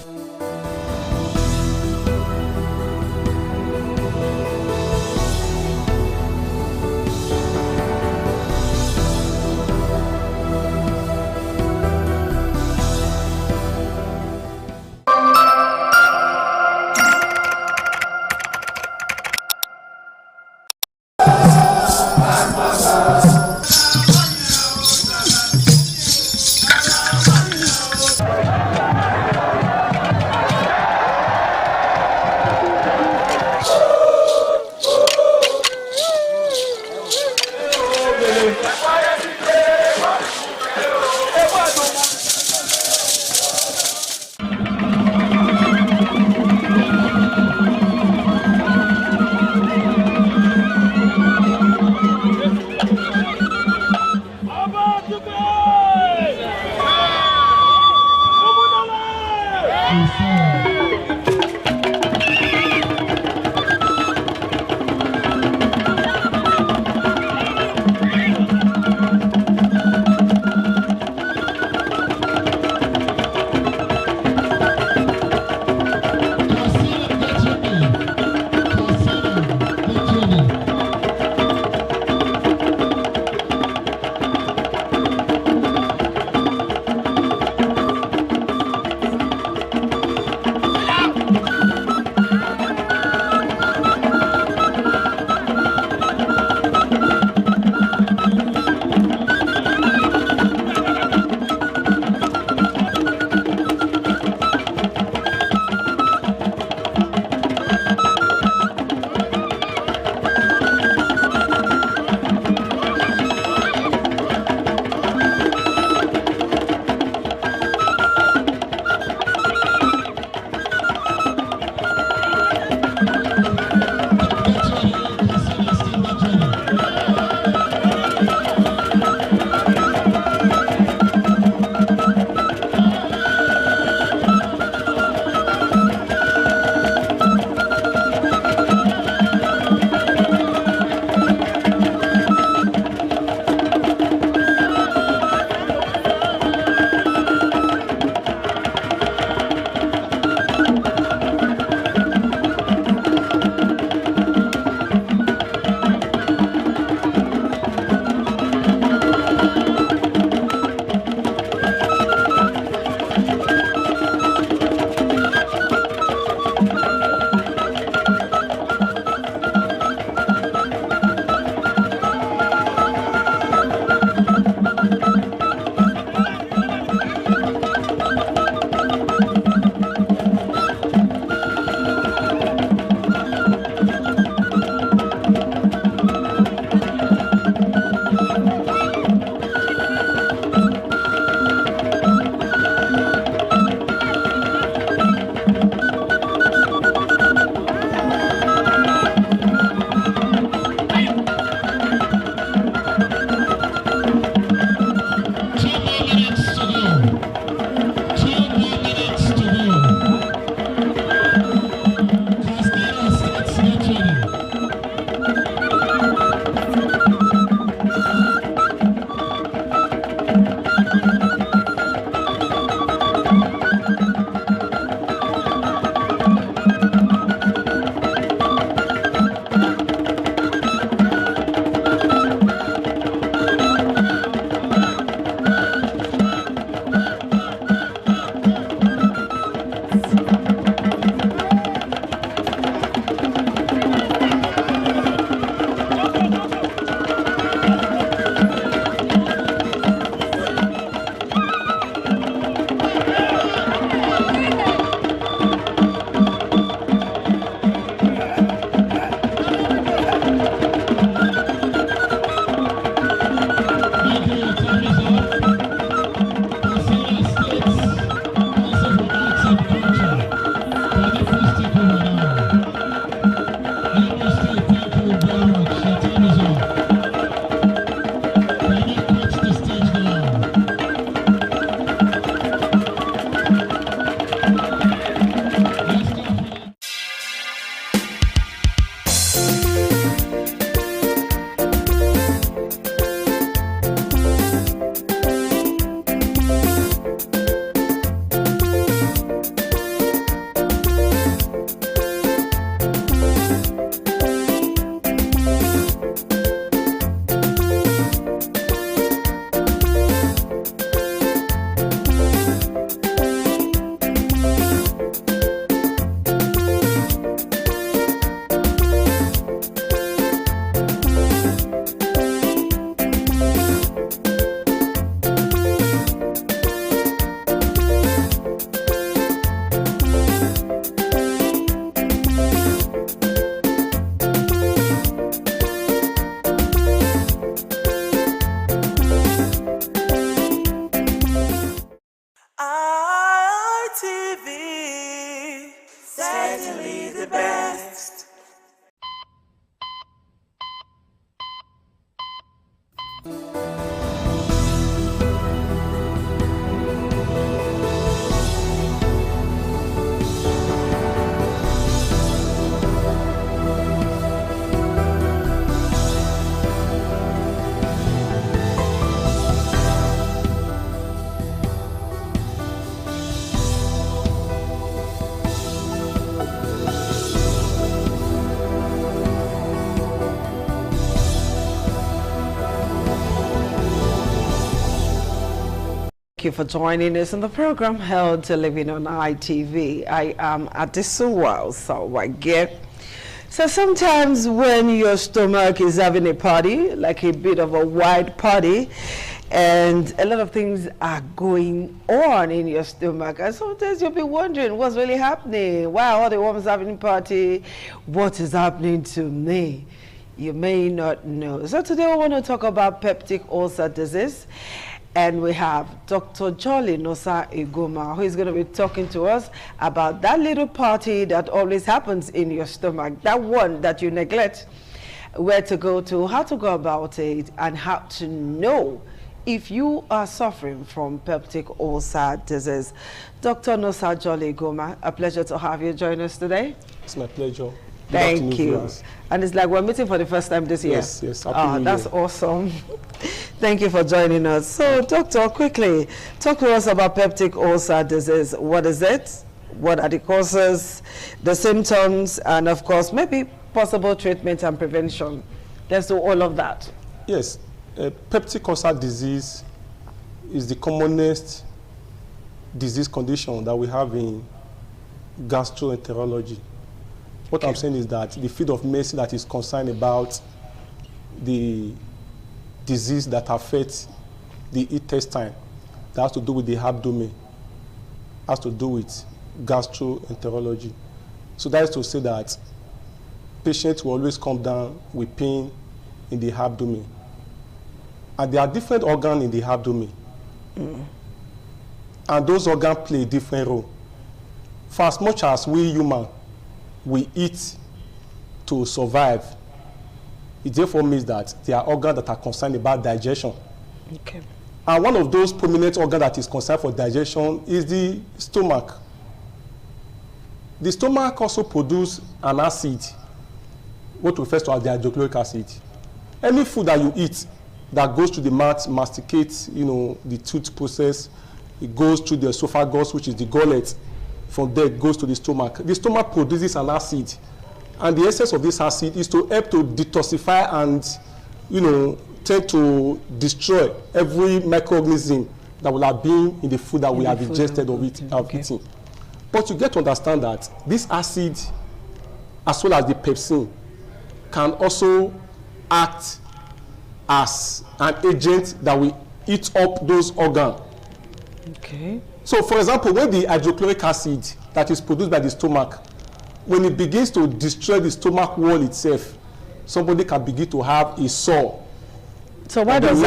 Thank you for joining us on the program held to Living on ITV. I am Adisuwa Osawage. So sometimes when your stomach is having a party, like a bit of a wide party, and a lot of things are going on in your stomach, and sometimes you'll be wondering what's really happening. Why are all the women having a party? What is happening to me? You may not know. So today we want to talk about peptic ulcer disease. And we have Dr. Jolly Nosa Egoma, who is going to be talking to us about that little party that always happens in your stomach, that one that you neglect, where to go to, how to go about it, and how to know if you are suffering from peptic ulcer disease. Dr. Nosa Jolly Egoma, a pleasure to have you join us today. It's my pleasure. Thank you. And it's like we're meeting for the first time this year. Yes, yes. Happy New that's Year. awesome. Thank you for joining us. So, doctor, quickly, talk to us about peptic ulcer disease. What is it? What are the causes, the symptoms, and of course, maybe possible treatment and prevention? Let's do all of that. Yes. Peptic ulcer disease is the commonest disease condition that we have in gastroenterology. What I'm saying is that the field of medicine that is concerned about the disease that affects the intestine, that has to do with the abdomen, has to do with gastroenterology. So that is to say that patients will always come down with pain in the abdomen. And there are different organs in the abdomen. And those organs play a different role. For as much as we humans, we eat to survive, it therefore means that there are organs that are concerned about digestion. Okay. And one of those prominent organs that is concerned for digestion is the stomach. The stomach also produces an acid, what refers to as the hydrochloric acid. Any food that you eat that goes to the mouth, masticates, the tooth process, it goes to the esophagus, which is the gullet. From there, it goes to the stomach. The stomach produces an acid, and the essence of this acid is to help to detoxify and, tend to destroy every microorganism that will have been in the food that we have ingested or eaten. But you get to understand that this acid, as well as the pepsin, can also act as an agent that will eat up those organs. Okay. So, for example, when the hydrochloric acid that is produced by the stomach, when it begins to destroy the stomach wall itself, somebody can begin to have a sore. So why does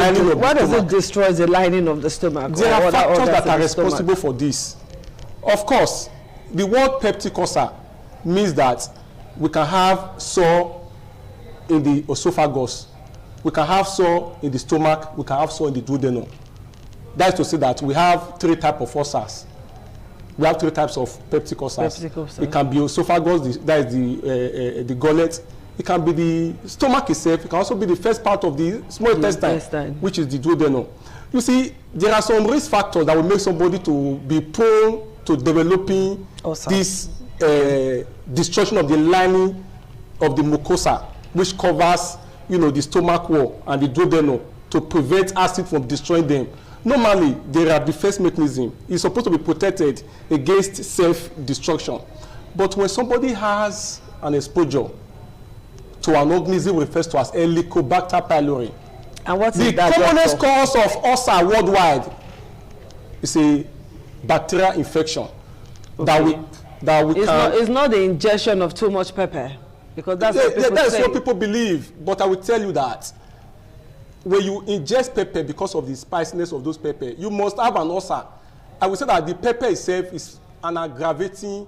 it destroy the lining of the stomach? There are factors that are responsible for this. Of course, the word peptic ulcer means that we can have sore in the esophagus, we can have sore in the stomach, we can have sore in the duodenum. That is to say that we have three types of ulcers. We have three types of peptic ulcers. It can be esophagus, that is the gullet. It can be the stomach itself. It can also be the first part of the small intestine, which is the duodenum. You see, there are some risk factors that will make somebody to be prone to developing this destruction of the lining of the mucosa, which covers, the stomach wall and the duodenum, to prevent acid from destroying them. Normally, there are defense mechanisms. It's supposed to be protected against self-destruction. But when somebody has an exposure to an organism refers to as Helicobacter pylori, and what the is that commonest cause of ulcer worldwide is a bacterial infection. Okay. It's not the ingestion of too much pepper, because that's what people believe. But I will tell you that when you ingest pepper because of the spiciness of those pepper, you must have an ulcer. I would say that the pepper itself is an aggravating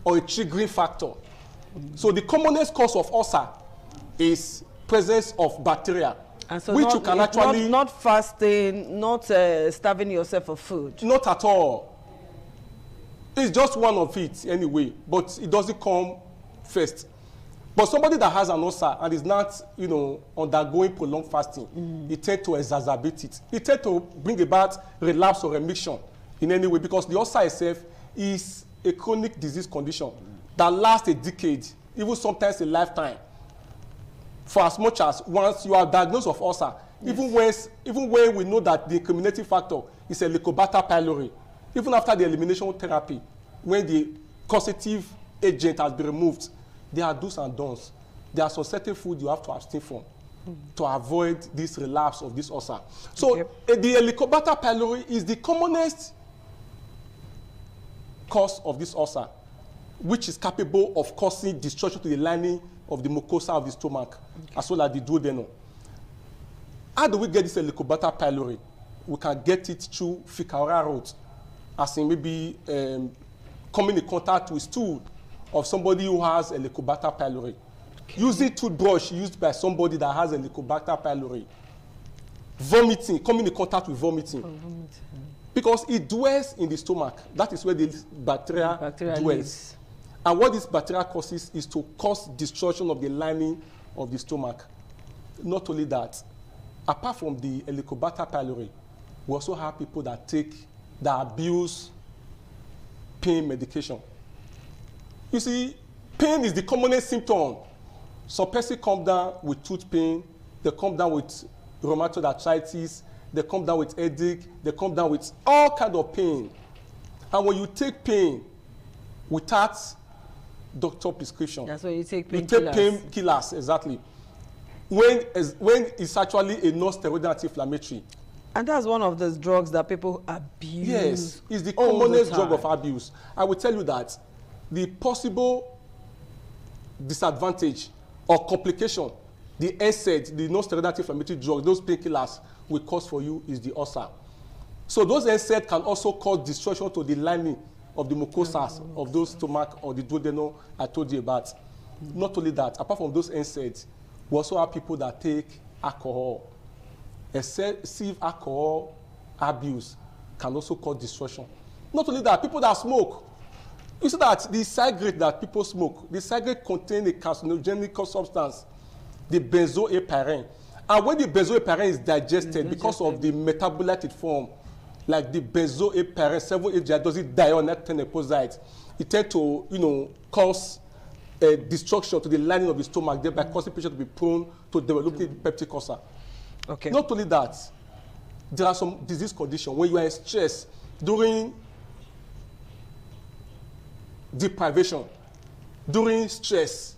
or a triggering factor. So the commonest cause of ulcer is presence of bacteria, and so which you can actually not fasting, not starving yourself of food. Not at all. It's just one of it anyway, but it doesn't come first. But somebody that has an ulcer and is not, undergoing prolonged fasting, it tends to exacerbate it. It tends to bring about relapse or remission in any way, because the ulcer itself is a chronic disease condition that lasts a decade, even sometimes a lifetime. for as much as once you are diagnosed of ulcer, yes. even when we know that the incriminating factor is a Helicobacter pylori, even after the elimination therapy, when the causative agent has been removed, there are do's and don'ts. There are some certain food you have to abstain from to avoid this relapse of this ulcer. So the Helicobacter pylori is the commonest cause of this ulcer, which is capable of causing destruction to the lining of the mucosa of the stomach, as well as the duodenum. How do we get this Helicobacter pylori? We can get it through fecal-oral route, as in maybe coming in contact with stool of somebody who has a Helicobacter pylori. Using toothbrush used by somebody that has a Helicobacter pylori. Vomiting, coming in contact with vomiting. Because it dwells in the stomach. That is where the bacteria dwells. Lives. And what this bacteria causes is to cause destruction of the lining of the stomach. Not only that, apart from the Helicobacter pylori, we also have people that abuse pain medication. You see, pain is the commonest symptom. Some person come down with tooth pain, they come down with rheumatoid arthritis, they come down with headache, they come down with all kinds of pain. And when you take pain without doctor prescription, that's when you take painkillers. You take painkillers, exactly. When it's actually a non-steroidal anti-inflammatory. And that's one of those drugs that people abuse. Yes, it's the commonest drug of abuse. I will tell you that the possible disadvantage or complication, the NSAID, the non-steroidal anti-inflammatory drugs, those painkillers will cause for you is the ulcer. So those NSAID can also cause destruction to the lining of the mucosas of those stomach or the duodenum I told you about. Not only that, apart from those NSAIDs, we also have people that take alcohol. Excessive alcohol abuse can also cause destruction. Not only that, people that smoke. You see that the cigarette that people smoke, the cigarette contains a carcinogenic substance, the benzoyl-heparin. And when the benzoyl-heparin is digested because of the metabolite it forms, like the benzoyl-heparin 7-HDioxythionettenoposide, it tends to, cause destruction to the lining of the stomach, thereby causing patients to be prone to developing peptic ulcer. Okay. Not only that, there are some disease conditions when you are in stress during deprivation, during stress,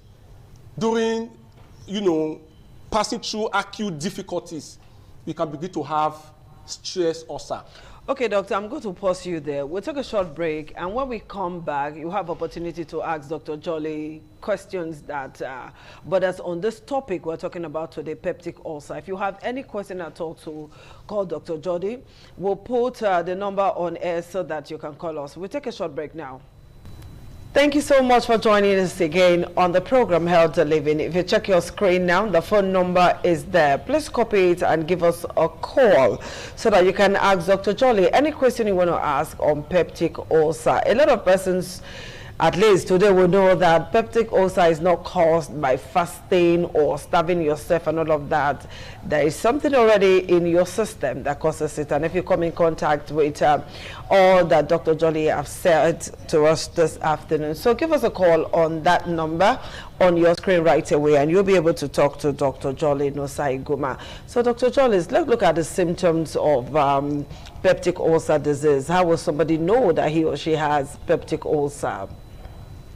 during, passing through acute difficulties, you can begin to have stress ulcer. Okay, doctor, I'm going to pause you there. We'll take a short break, and when we come back, you have opportunity to ask Dr. Jolly questions that borders on this topic we're talking about today, peptic ulcer. If you have any question at all to call Dr. Jolly, we'll put the number on air so that you can call us. We'll take a short break now. Thank you so much for joining us again on the program Health to Living. If you check your screen now, the phone number is there. Please copy it and give us a call so that you can ask Dr. Jolly any question you want to ask on peptic ulcer. A lot of persons, at least today, will know that peptic ulcer is not caused by fasting or starving yourself and all of that. There is something already in your system that causes it. And if you come in contact with all that Dr. Jolly have said to us this afternoon, so give us a call on that number on your screen right away, and you'll be able to talk to Dr. Jolly Nosai Guma. So Dr. Jolly, let's look at the symptoms of peptic ulcer disease. How will somebody know that he or she has peptic ulcer?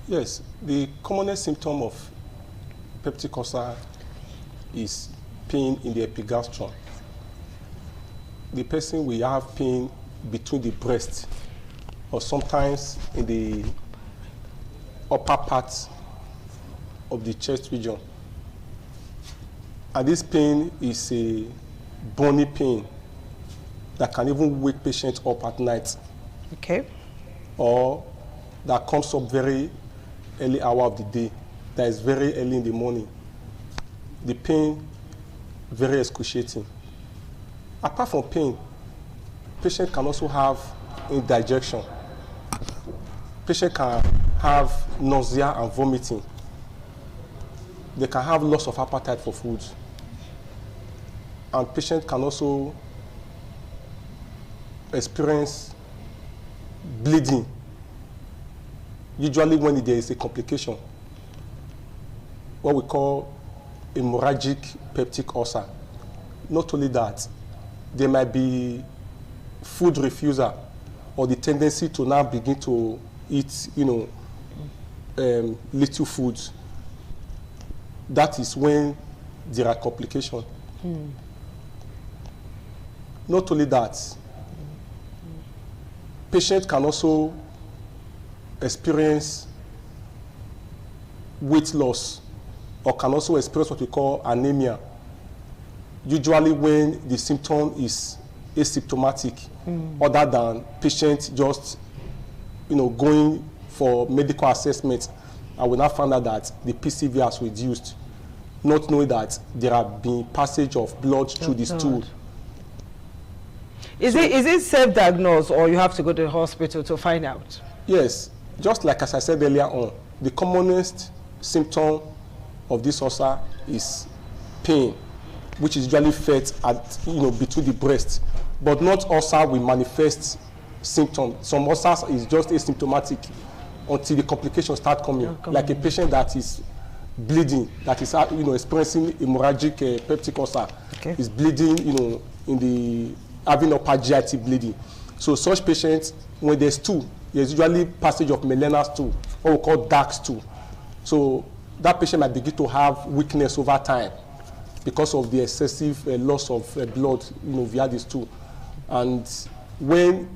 Yes, the commonest symptom of peptic ulcer is pain in the epigastrium. The person will have pain between the breast or sometimes in the upper part of the chest region. And this pain is a bony pain that can even wake patients up at night. Okay. Or that comes up very early hour of the day, that is very early in the morning. The pain, very excruciating. Apart from pain, patient can also have indigestion. Patient can have nausea and vomiting. They can have loss of appetite for food. And patient can also experience bleeding, usually when there is a complication, what we call hemorrhagic peptic ulcer. Not only that, there might be food refusal or the tendency to now begin to eat, little foods. That is when there are complications. Not only that, patients can also experience weight loss or can also experience what we call anemia, usually when the symptom is asymptomatic, other than patients just going for medical assessment, and we now found out that the PCV has reduced, not knowing that there have been passage of blood through the stool. Is it self-diagnosed, or you have to go to the hospital to find out? Yes, just like as I said earlier on, the commonest symptom of this ulcer is pain, which is usually felt at between the breasts, but not ulcer will manifest symptoms. Some ulcers is just asymptomatic until the complications start coming, like a patient that is bleeding, that is experiencing hemorrhagic peptic ulcer, is bleeding, in the having upper GIT bleeding. So such patients, when there's stool, there's usually passage of melanal stool, or we call dark stool. So that patient might begin to have weakness over time because of the excessive loss of blood, via the stool. And when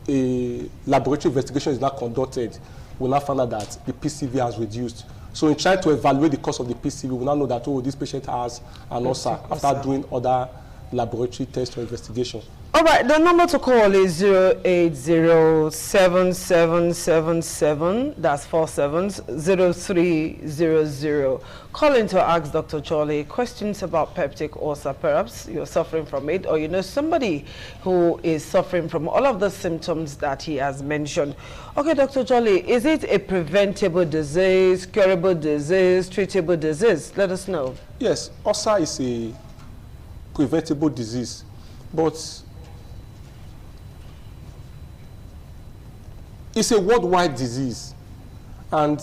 a laboratory investigation is not conducted, we now find out that the PCV has reduced. So in trying to evaluate the cause of the PCV, we now know that, this patient has an ulcer after doing other laboratory tests or investigation. All right, the number to call is 0807777, that's 470300. Call in to ask Dr. Chole questions about peptic ulcer. Perhaps you're suffering from it, or somebody who is suffering from all of the symptoms that he has mentioned. Okay, Dr. Chole, is it a preventable disease, curable disease, treatable disease? Let us know. Yes, ulcer is a preventable disease, but it's a worldwide disease, and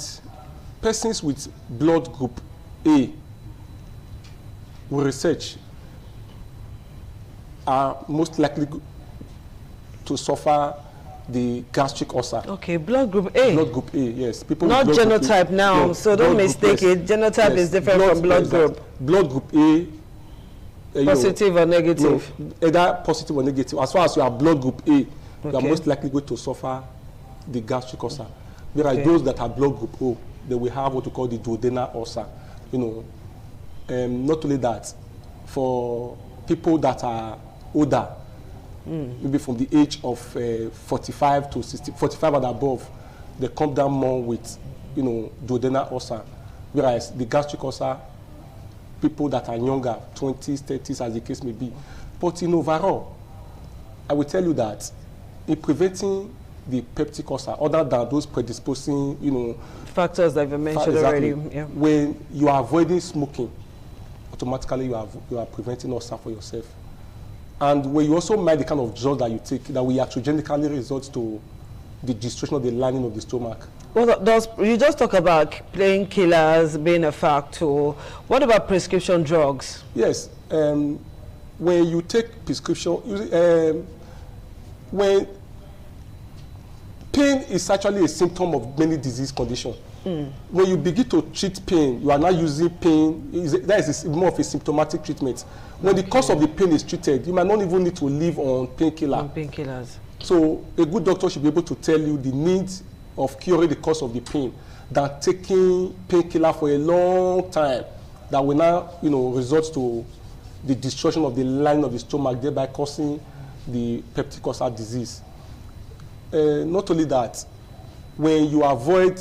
persons with blood group A, with research, are most likely to suffer the gastric ulcer. Okay, blood group A. Blood group A, yes. People not with blood genotype group A, now, yes, so don't mistake it. Genotype is different from blood group. Blood group A. Positive or negative? Either positive or negative. As far as you are blood group A, you are most likely going to suffer the gastric ulcer. Whereas those that are blood group O, they will have what we call the duodenal ulcer. Not only that, for people that are older, maybe from the age of 45 to 60, 45 and above, they come down more with, duodenal ulcer. Whereas the gastric ulcer, people that are younger, 20s, 30s, as the case may be. But in overall, I will tell you that in preventing the peptic ulcer, other than those predisposing, factors that you mentioned already. Yeah. When you are avoiding smoking, automatically you are preventing ulcer for yourself. And when you also mind the kind of drugs that you take, that will iatrogenically result to the destruction of the lining of the stomach. Well, you just talk about painkillers being a factor. What about prescription drugs? Yes. When you take prescription, when pain is actually a symptom of many disease conditions. When you begin to treat pain, you are not using pain. That is more of a symptomatic treatment. When the cause of the pain is treated, you might not even need to live on painkiller. Painkillers. So a good doctor should be able to tell you the need of curing the cause of the pain than taking painkiller for a long time that will now, result to the destruction of the lining of the stomach, thereby causing the peptic ulcer disease. Not only that, when you avoid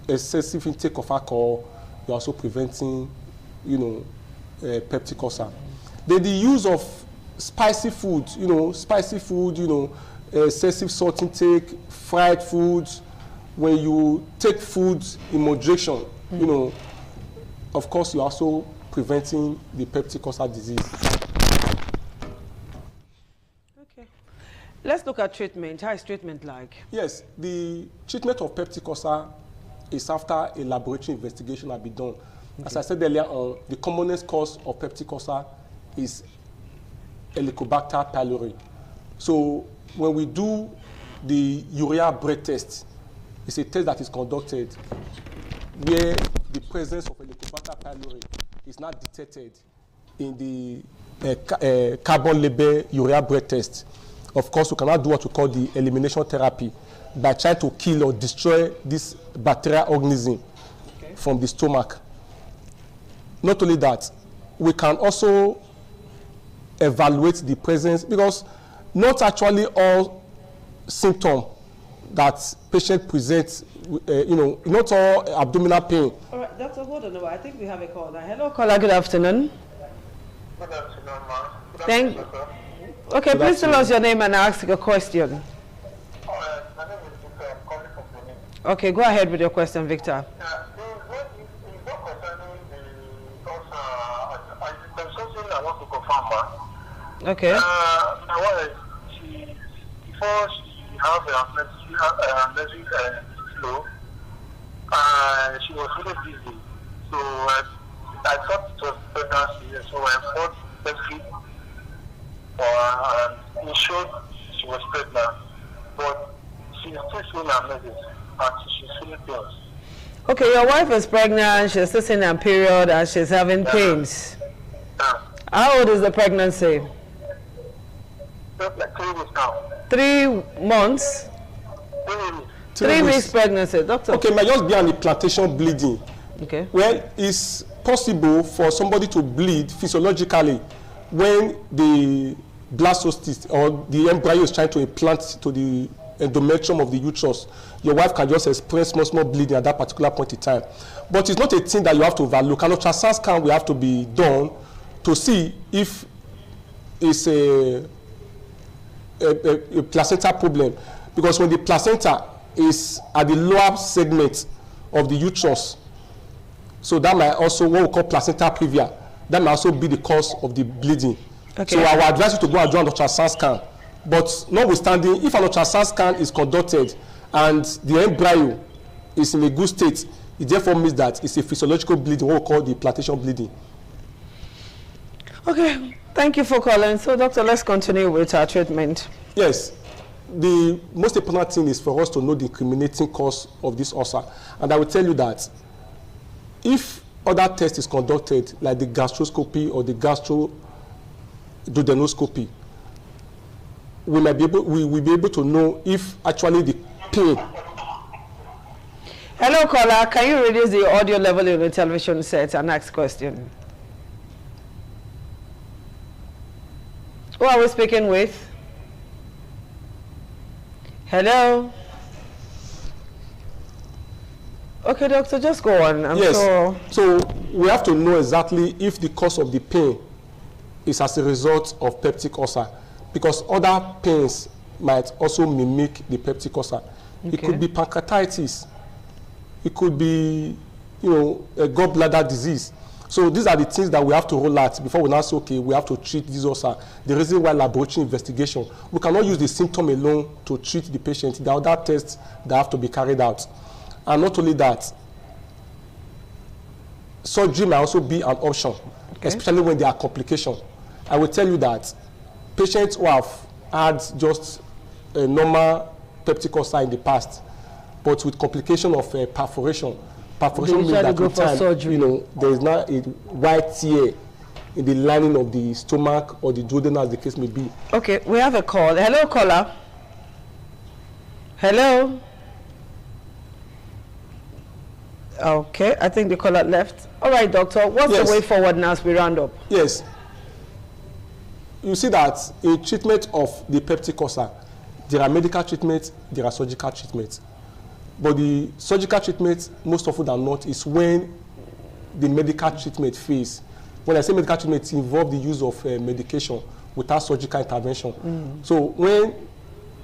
excessive intake of alcohol, you're also preventing, peptic ulcer. Then the use of spicy food, excessive salt intake, fried foods. When you take foods in moderation, of course, you're also preventing the peptic ulcer disease. Okay. Let's look at treatment. How is treatment like? Yes, the treatment of peptic ulcer is after a laboratory investigation has been done. As I said earlier on, the commonest cause of peptic ulcer is Helicobacter pylori. So when we do the urea breath test, it's a test that is conducted where the presence of Helicobacter pylori is not detected in the carbon label urea breath test. Of course, we cannot do what we call the elimination therapy by trying to kill or destroy this bacterial organism from the stomach. Not only that, we can also evaluate the presence, because not actually all symptoms that patient presents, not all abdominal pain. All right, Doctor, hold on. I think we have a call now. Hello, caller. Good afternoon. Good afternoon, ma'am. Okay, please tell us your name and ask a question. My name is Victor. I'm calling from Benin. Okay, go ahead with your question, Victor. I want to confirm, okay. My wife, before she had a nursing flow, she was really busy. So I thought it was pregnancy, so I bought breastfeed for her, and it showed she was pregnant. But she's still seeing her menses, and she's feeling pains. Okay, your wife is pregnant, she's still seeing her period, and she's having pains. How old is the pregnancy? Like 3 weeks now. 3 months? 3 weeks pregnancy, doctor. Okay, might just be an implantation bleeding. Okay. Well, it's possible for somebody to bleed physiologically when the blastocyst or the embryo is trying to implant to the endometrium of the uterus. Your wife can just experience small bleeding at that particular point in time. But it's not a thing that you have to overlook. An ultrasound scan will have to be done to see if it's a placenta problem. Because when the placenta is at the lower segment of the uterus, so that might also, what we call placenta previa, that might also be the cause of the bleeding. Okay. So I would advise you to go and do an ultrasound scan. But notwithstanding, if an ultrasound scan is conducted and the embryo is in a good state, it therefore means that it's a physiological bleeding, what we call the plantation bleeding. Okay, thank you for calling. So, doctor, let's continue with our treatment. Yes, the most important thing is for us to know the incriminating cause of this ulcer. And I will tell you that if other test is conducted, like the gastroscopy or the gastroduodenoscopy, we will be able to know if actually the pain. Hello, caller. Can you reduce the audio level in the television set and ask question? Who are we speaking with? Hello? Okay, doctor, just go on. I'm sure. So we have to know exactly if the cause of the pain is as a result of peptic ulcer, because other pains might also mimic the peptic ulcer. Okay. It could be pancreatitis. It could be, a gallbladder disease. So these are the things that we have to roll out before we now say, okay, we have to treat this ulcer. The reason why laboratory investigation, we cannot use the symptom alone to treat the patient. There are other tests that have to be carried out. And not only that, surgery might also be an option, especially when there are complications. I will tell you that patients who have had just a normal peptic ulcer in the past, but with complication of perforation means that with time, there is now a white tear in the lining of the stomach or the duodenum, as the case may be. Okay, we have a call. Hello, caller. Hello. Okay, I think the caller left. All right, doctor, what's the way forward now as we round up? Yes. You see that in treatment of the peptic ulcer, there are medical treatments, there are surgical treatments. But the surgical treatment, most often than not, is when the medical treatment fails. When I say medical treatment, it involves the use of medication without surgical intervention. So when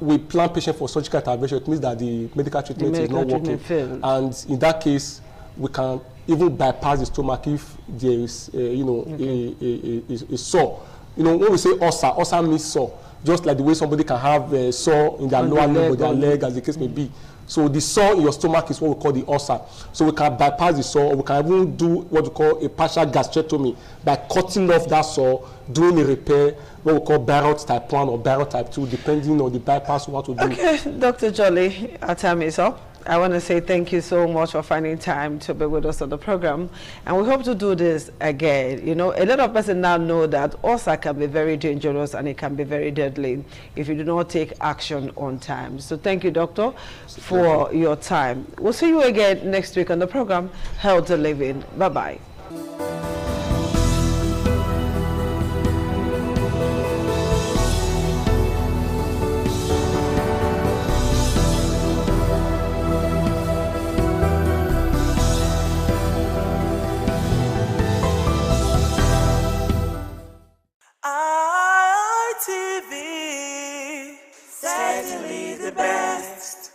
we plan patient for surgical intervention, it means that the medical treatment is not working. And in that case, we can even bypass the stomach if there is, a sore You know, when we say ulcer means sore, just like the way somebody can have a sore in their lower leg or their leg, as the case may be. So the sore in your stomach is what we call the ulcer. So we can bypass the sore, or we can even do what we call a partial gastrectomy by cutting off that sore, doing a repair, what we call Barrett type 1 or Barrett type 2, depending on the bypass we want to do. Okay, Dr. Jolly, our time is up. I want to say thank you so much for finding time to be with us on the program. And we hope to do this again. You know, a lot of persons now know that ulcer can be very dangerous and it can be very deadly if you do not take action on time. So thank you, Doctor, for your time. We'll see you again next week on the program, Healthy Living. Bye-bye. ITV, certainly the best.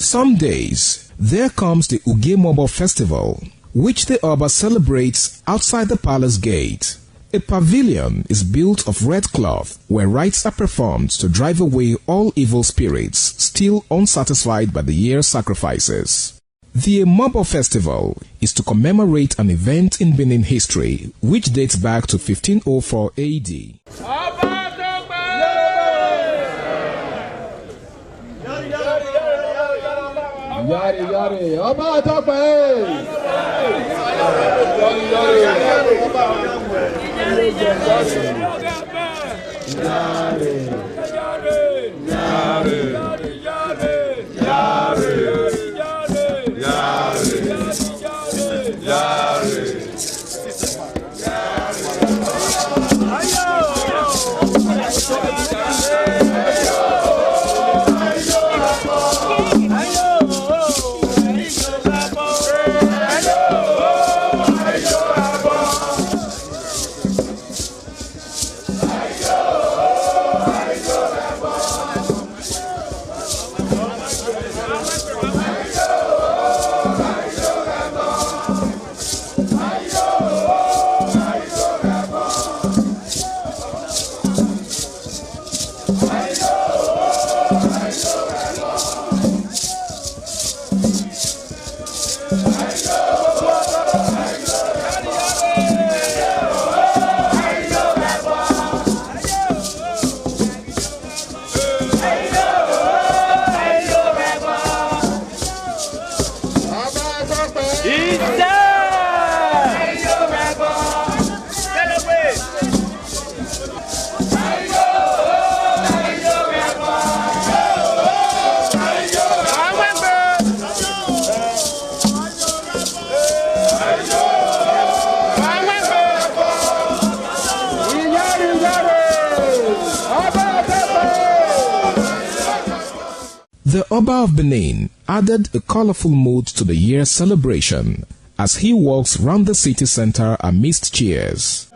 Some days, there comes the Ugemobo Festival, which the Oba celebrates outside the palace gate. A pavilion is built of red cloth where rites are performed to drive away all evil spirits still unsatisfied by the year's sacrifices. The Ugemobo Festival is to commemorate an event in Benin history which dates back to 1504 AD. Yari yari, Ọba Tope. The Oba of Benin added a colorful mood to the year's celebration as he walks round the city center amidst cheers.